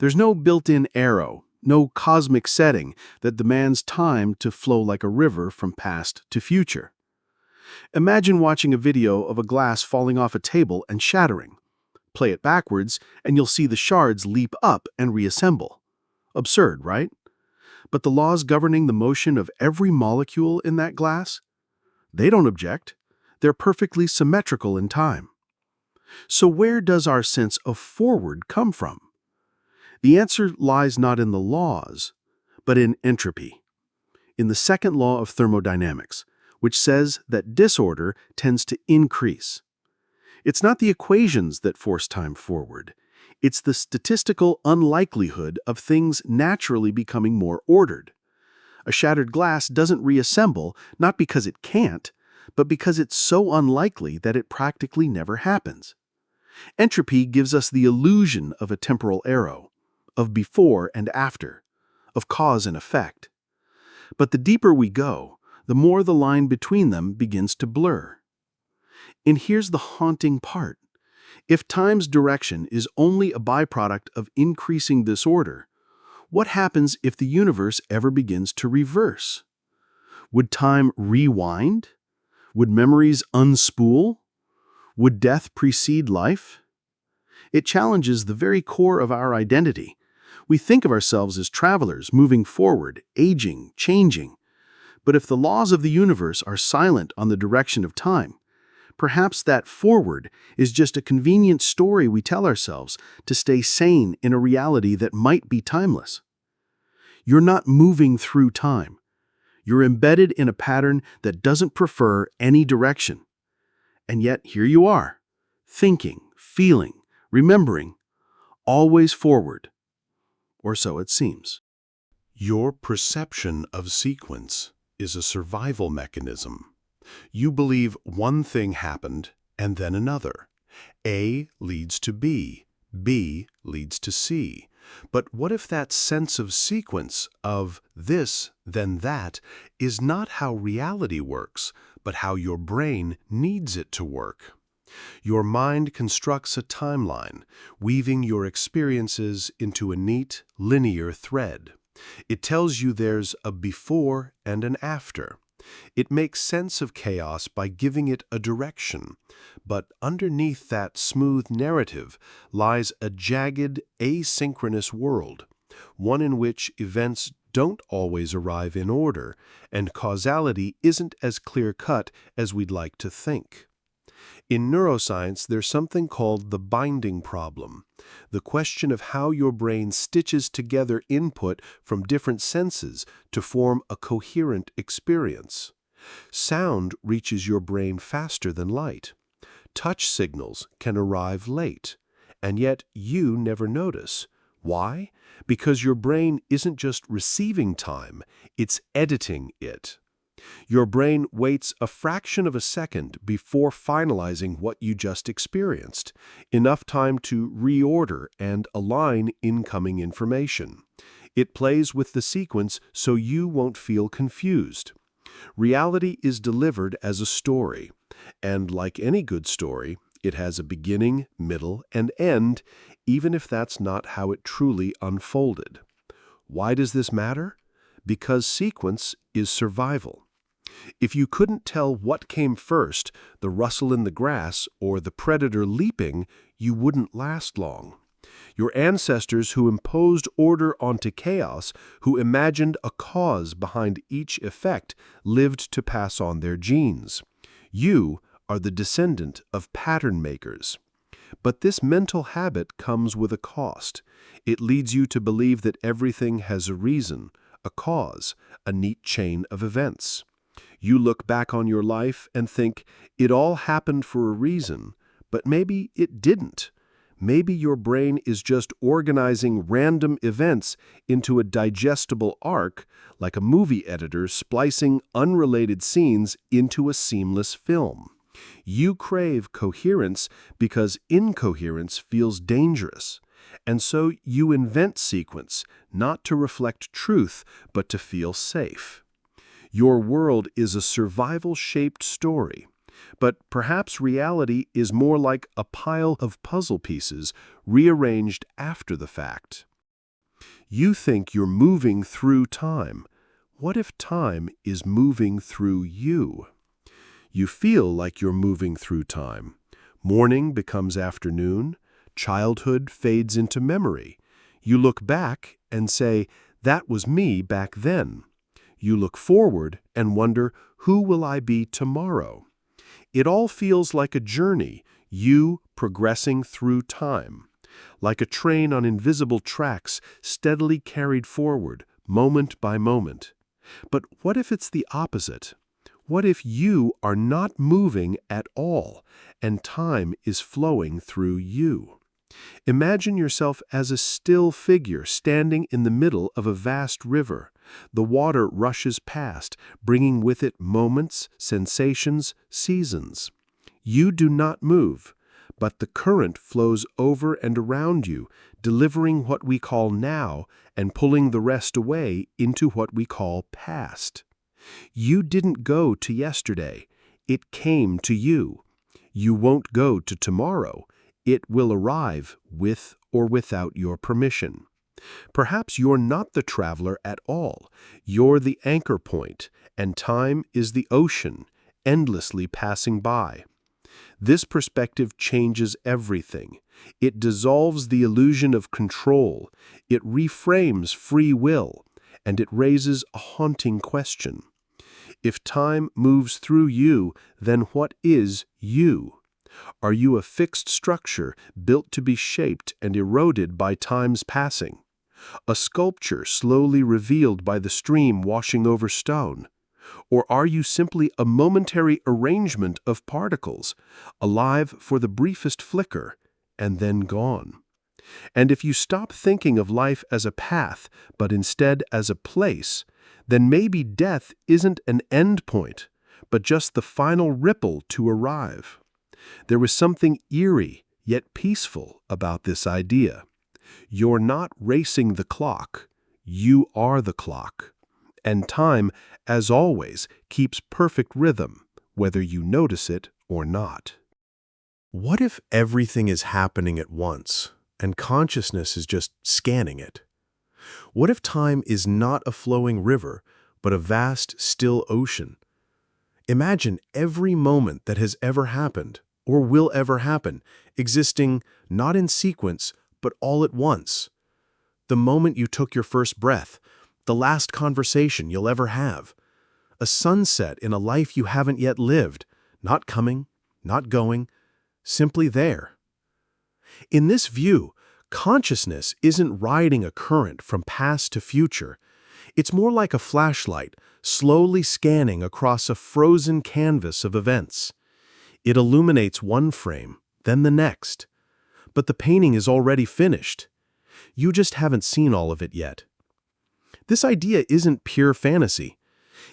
There's no built-in arrow, no cosmic setting that demands time to flow like a river from past to future. Imagine watching a video of a glass falling off a table and shattering. Play it backwards, and you'll see the shards leap up and reassemble. Absurd, right? But the laws governing the motion of every molecule in that glass? They don't object. They're perfectly symmetrical in time. So where does our sense of forward come from? The answer lies not in the laws, but in entropy, in the second law of thermodynamics, which says that disorder tends to increase. It's not the equations that force time forward. It's the statistical unlikelihood of things naturally becoming more ordered. A shattered glass doesn't reassemble, not because it can't, but because it's so unlikely that it practically never happens. Entropy gives us the illusion of a temporal arrow, of before and after, of cause and effect. But the deeper we go, the more the line between them begins to blur. And here's the haunting part. If time's direction is only a byproduct of increasing disorder, what happens if the universe ever begins to reverse? Would time rewind? Would memories unspool? Would death precede life? It challenges the very core of our identity. We think of ourselves as travelers moving forward, aging, changing. But if the laws of the universe are silent on the direction of time, perhaps that forward is just a convenient story we tell ourselves to stay sane in a reality that might be timeless. You're not moving through time. You're embedded in a pattern that doesn't prefer any direction. And yet here you are, thinking, feeling, remembering, always forward. Or so it seems. Your perception of sequence is a survival mechanism. You believe one thing happened and then another. A leads to B, B leads to C. But what if that sense of sequence, of this, then that, is not how reality works, but how your brain needs it to work? Your mind constructs a timeline, weaving your experiences into a neat, linear thread. It tells you there's a before and an after. It makes sense of chaos by giving it a direction. But underneath that smooth narrative lies a jagged, asynchronous world, one in which events don't always arrive in order, and causality isn't as clear-cut as we'd like to think. In neuroscience, there's something called the binding problem, the question of how your brain stitches together input from different senses to form a coherent experience. Sound reaches your brain faster than light. Touch signals can arrive late, and yet you never notice. Why? Because your brain isn't just receiving time, it's editing it. Your brain waits a fraction of a second before finalizing what you just experienced, enough time to reorder and align incoming information. It plays with the sequence so you won't feel confused. Reality is delivered as a story, and like any good story, it has a beginning, middle, and end, even if that's not how it truly unfolded. Why does this matter? Because sequence is survival. If you couldn't tell what came first, the rustle in the grass or the predator leaping, you wouldn't last long. Your ancestors who imposed order onto chaos, who imagined a cause behind each effect, lived to pass on their genes. You are the descendant of pattern makers. But this mental habit comes with a cost. It leads you to believe that everything has a reason, a cause, a neat chain of events. You look back on your life and think, it all happened for a reason, but maybe it didn't. Maybe your brain is just organizing random events into a digestible arc, like a movie editor splicing unrelated scenes into a seamless film. You crave coherence because incoherence feels dangerous. And so you invent sequence, not to reflect truth, but to feel safe. Your world is a survival-shaped story, but perhaps reality is more like a pile of puzzle pieces rearranged after the fact. You think you're moving through time. What if time is moving through you? You feel like you're moving through time. Morning becomes afternoon. Childhood fades into memory. You look back and say, that was me back then. You look forward and wonder, who will I be tomorrow? It all feels like a journey, you progressing through time. Like a train on invisible tracks, steadily carried forward, moment by moment. But what if it's the opposite? What if you are not moving at all, and time is flowing through you? Imagine yourself as a still figure standing in the middle of a vast river. The water rushes past, bringing with it moments, sensations, seasons. You do not move, but the current flows over and around you, delivering what we call now and pulling the rest away into what we call past. You didn't go to yesterday. It came to you. You won't go to tomorrow. It will arrive with or without your permission. Perhaps you're not the traveler at all. You're the anchor point, and time is the ocean, endlessly passing by. This perspective changes everything. It dissolves the illusion of control. It reframes free will, and it raises a haunting question. If time moves through you, then what is you? Are you a fixed structure built to be shaped and eroded by time's passing? A sculpture slowly revealed by the stream washing over stone? Or are you simply a momentary arrangement of particles, alive for the briefest flicker, and then gone? And if you stop thinking of life as a path, but instead as a place, then maybe death isn't an end point, but just the final ripple to arrive. There was something eerie, yet peaceful about this idea. You're not racing the clock, you are the clock. And time, as always, keeps perfect rhythm, whether you notice it or not. What if everything is happening at once, and consciousness is just scanning it? What if time is not a flowing river, but a vast, still ocean? Imagine every moment that has ever happened, or will ever happen, existing not in sequence, but all at once. The moment you took your first breath, the last conversation you'll ever have, a sunset in a life you haven't yet lived, not coming, not going, simply there. In this view, consciousness isn't riding a current from past to future. It's more like a flashlight, slowly scanning across a frozen canvas of events. It illuminates one frame, then the next. But the painting is already finished. You just haven't seen all of it yet. This idea isn't pure fantasy.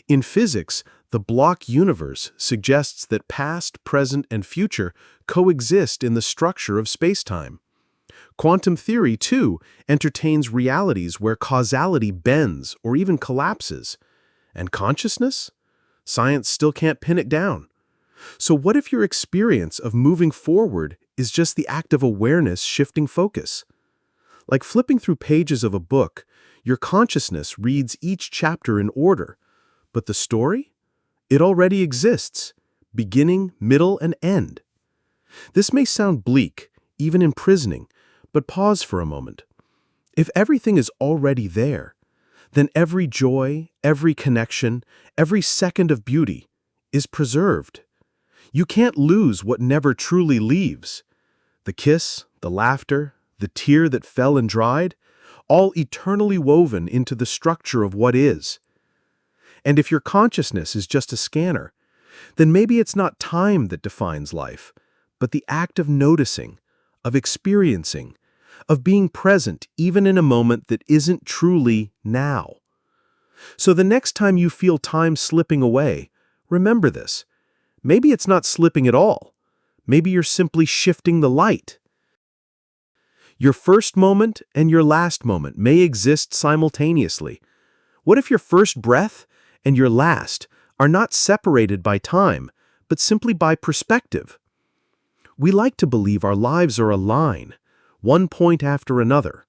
In physics, the block universe suggests that past, present, and future coexist in the structure of spacetime. Quantum theory, too, entertains realities where causality bends or even collapses. And consciousness? Science still can't pin it down. So what if your experience of moving forward is just the act of awareness shifting focus? Like flipping through pages of a book, your consciousness reads each chapter in order. But the story? It already exists, beginning, middle, and end. This may sound bleak, even imprisoning, but pause for a moment. If everything is already there, then every joy, every connection, every second of beauty is preserved. You can't lose what never truly leaves. The kiss, the laughter, the tear that fell and dried, all eternally woven into the structure of what is. And if your consciousness is just a scanner, then maybe it's not time that defines life, but the act of noticing, of experiencing, of being present even in a moment that isn't truly now. So the next time you feel time slipping away, remember this. Maybe it's not slipping at all. Maybe you're simply shifting the light. Your first moment and your last moment may exist simultaneously. What if your first breath and your last are not separated by time, but simply by perspective? We like to believe our lives are a line, one point after another.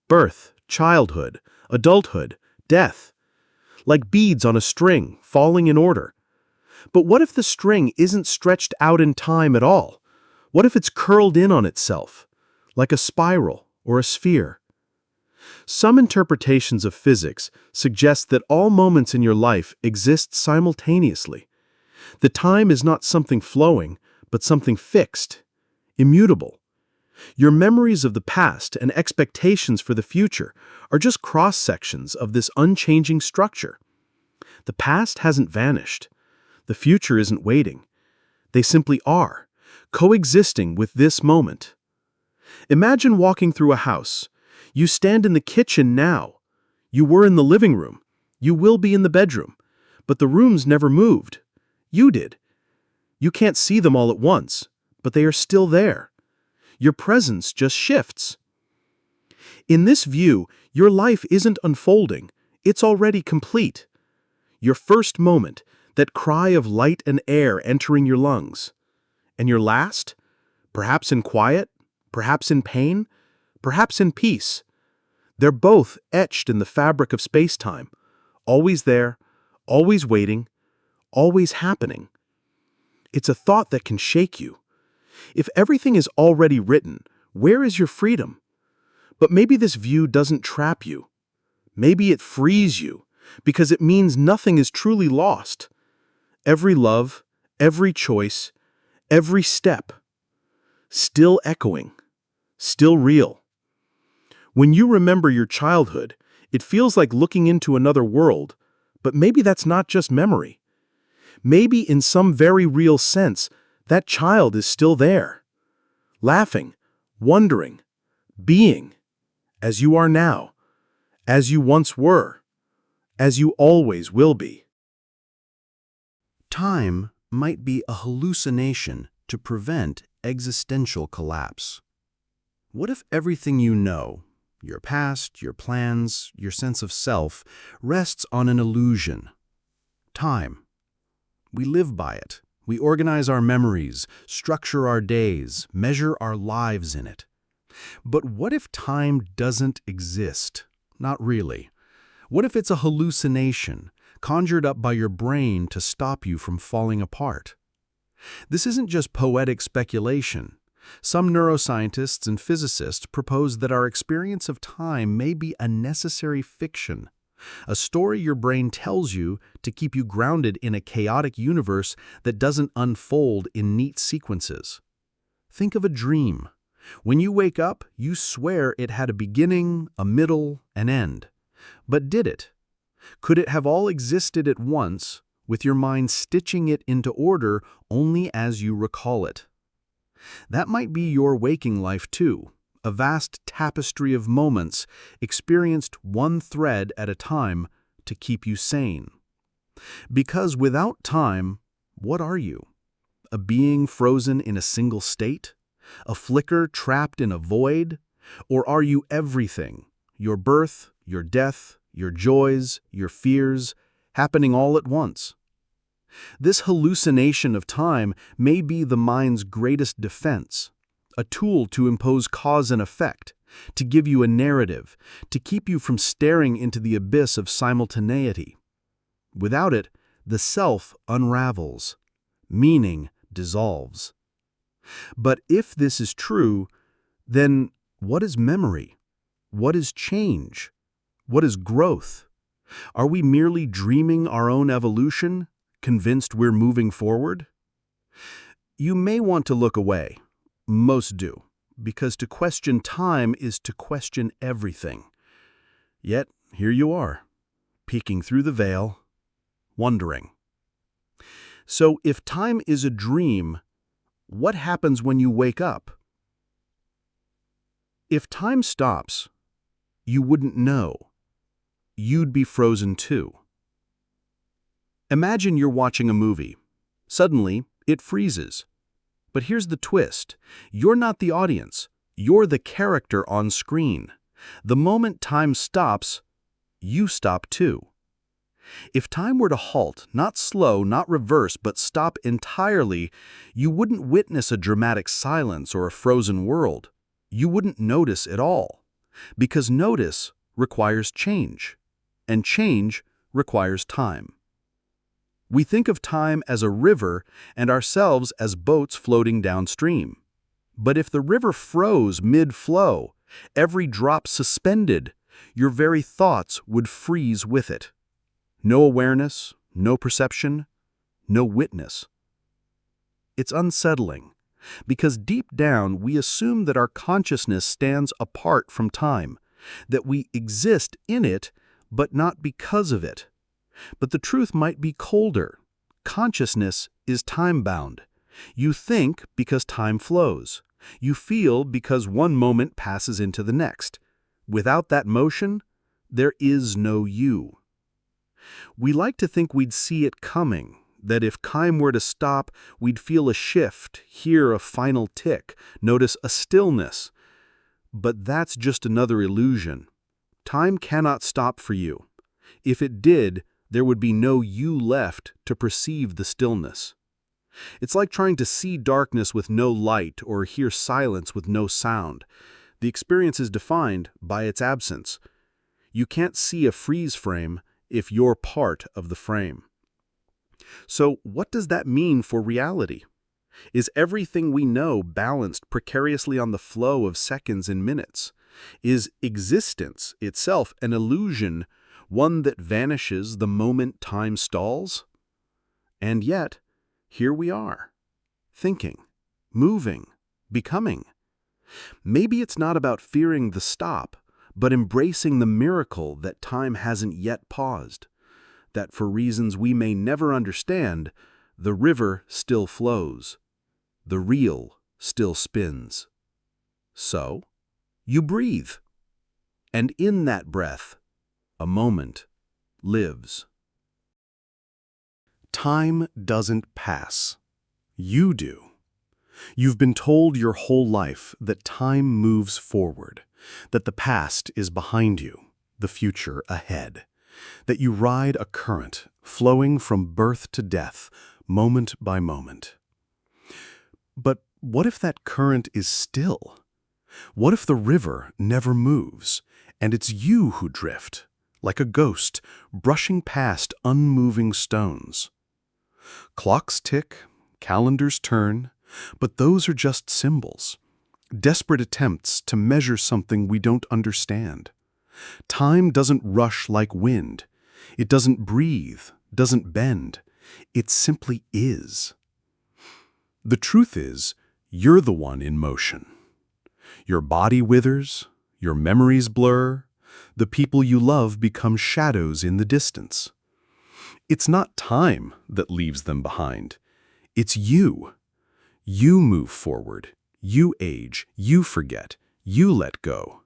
Birth, childhood, adulthood, death. Like beads on a string, falling in order. But what if the string isn't stretched out in time at all? What if it's curled in on itself, like a spiral or a sphere? Some interpretations of physics suggest that all moments in your life exist simultaneously. The time is not something flowing, but something fixed, immutable. Your memories of the past and expectations for the future are just cross-sections of this unchanging structure. The past hasn't vanished. The future isn't waiting. They simply are, coexisting with this moment. Imagine walking through a house. You stand in the kitchen now. You were in the living room. You will be in the bedroom. But the rooms never moved. You did. You can't see them all at once, but they are still there. Your presence just shifts. In this view, your life isn't unfolding. It's already complete. Your first moment, that cry of light and air entering your lungs. And your last? Perhaps in quiet, perhaps in pain, perhaps in peace. They're both etched in the fabric of space-time, always there, always waiting, always happening. It's a thought that can shake you. If everything is already written, where is your freedom? But maybe this view doesn't trap you. Maybe it frees you, because it means nothing is truly lost. Every love, every choice, every step, still echoing, still real. When you remember your childhood, it feels like looking into another world, but maybe that's not just memory. Maybe in some very real sense, that child is still there, laughing, wondering, being, as you are now, as you once were, as you always will be. Time might be a hallucination to prevent existential collapse. What if everything you know, your past, your plans, your sense of self, rests on an illusion? Time. We live by it. We organize our memories, structure our days, measure our lives in it. But what if time doesn't exist? Not really. What if it's a hallucination, conjured up by your brain to stop you from falling apart? This isn't just poetic speculation. Some neuroscientists and physicists propose that our experience of time may be a necessary fiction, a story your brain tells you to keep you grounded in a chaotic universe that doesn't unfold in neat sequences. Think of a dream. When you wake up, you swear it had a beginning, a middle, an end. But did it? Could it have all existed at once, with your mind stitching it into order only as you recall it? That might be your waking life too, a vast tapestry of moments experienced one thread at a time to keep you sane. Because without time, what are you? A being frozen in a single state? A flicker trapped in a void? Or are you everything? Your birth, your death, your joys, your fears, happening all at once? This hallucination of time may be the mind's greatest defense, a tool to impose cause and effect, to give you a narrative, to keep you from staring into the abyss of simultaneity. Without it, the self unravels, meaning dissolves. But if this is true, then what is memory? What is change? What is growth? Are we merely dreaming our own evolution, convinced we're moving forward? You may want to look away. Most do, because to question time is to question everything. Yet, here you are, peeking through the veil, wondering. So if time is a dream, what happens when you wake up? If time stops, you wouldn't know. You'd be frozen too. Imagine you're watching a movie. Suddenly, it freezes. But here's the twist. You're not the audience. You're the character on screen. The moment time stops, you stop too. If time were to halt, not slow, not reverse, but stop entirely, you wouldn't witness a dramatic silence or a frozen world. You wouldn't notice at all. Because notice requires change, and change requires time. We think of time as a river and ourselves as boats floating downstream. But if the river froze mid-flow, every drop suspended, your very thoughts would freeze with it. No awareness, no perception, no witness. It's unsettling, because deep down we assume that our consciousness stands apart from time, that we exist in it, but not because of it. But the truth might be colder. Consciousness is time-bound. You think because time flows. You feel because one moment passes into the next. Without that motion, there is no you. We like to think we'd see it coming, that if time were to stop, we'd feel a shift, hear a final tick, notice a stillness. But that's just another illusion. Time cannot stop for you. If it did, there would be no you left to perceive the stillness. It's like trying to see darkness with no light or hear silence with no sound. The experience is defined by its absence. You can't see a freeze frame if you're part of the frame. So what does that mean for reality? Is everything we know balanced precariously on the flow of seconds and minutes? Is existence itself an illusion, one that vanishes the moment time stalls? And yet, here we are, thinking, moving, becoming. Maybe it's not about fearing the stop, but embracing the miracle that time hasn't yet paused, that for reasons we may never understand, the river still flows, the reel still spins. So, You breathe, and in that breath, a moment lives. Time doesn't pass. You do. You've been told your whole life that time moves forward, that the past is behind you, the future ahead, that you ride a current flowing from birth to death, moment by moment. But what if that current is still? What if the river never moves, and it's you who drift, like a ghost, brushing past unmoving stones? Clocks tick, calendars turn, but those are just symbols, desperate attempts to measure something we don't understand. Time doesn't rush like wind. It doesn't breathe, doesn't bend. It simply is. The truth is, you're the one in motion. Your body withers, your memories blur, the people you love become shadows in the distance. It's not time that leaves them behind. It's you. You move forward, you age, you forget, you let go.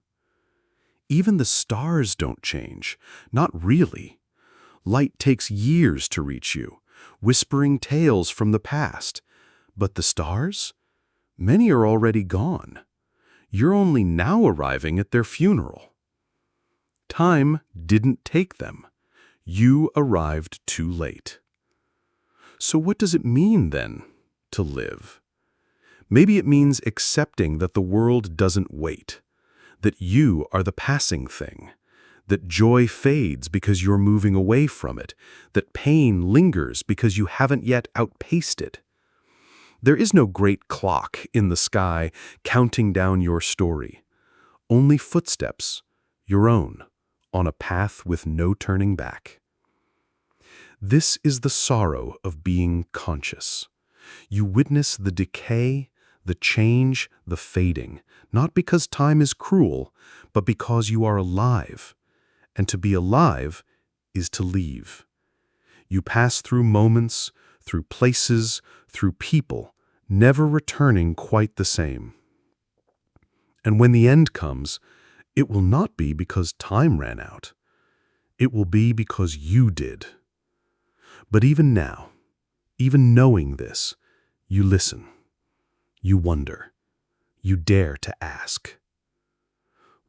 Even the stars don't change, not really. Light takes years to reach you, whispering tales from the past. But the stars? Many are already gone. You're only now arriving at their funeral. Time didn't take them. You arrived too late. So what does it mean, then, to live? Maybe it means accepting that the world doesn't wait, that you are the passing thing, that joy fades because you're moving away from it, that pain lingers because you haven't yet outpaced it. There is no great clock in the sky counting down your story, only footsteps, your own, on a path with no turning back. This is the sorrow of being conscious. You witness the decay, the change, the fading, not because time is cruel, but because you are alive. And to be alive is to leave. You pass through moments, through places, through people, never returning quite the same. And when the end comes, it will not be because time ran out. It will be because you did. But even now, even knowing this, you listen. You wonder. You dare to ask.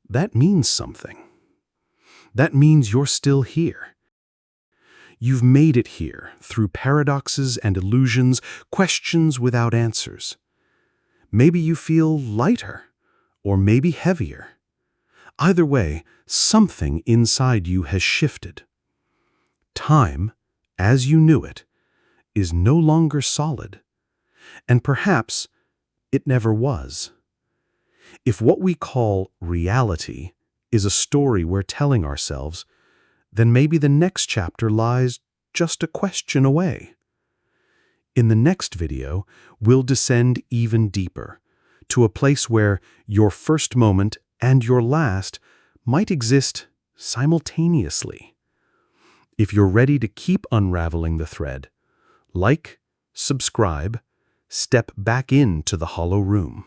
That means something. That means you're still here. You've made it here through paradoxes and illusions, questions without answers. Maybe you feel lighter, or maybe heavier. Either way, something inside you has shifted. Time, as you knew it, is no longer solid. And perhaps it never was. If what we call reality is a story we're telling ourselves, then maybe the next chapter lies just a question away. In the next video, we'll descend even deeper, to a place where your first moment and your last might exist simultaneously. If you're ready to keep unraveling the thread, like, subscribe, step back into the hollow room.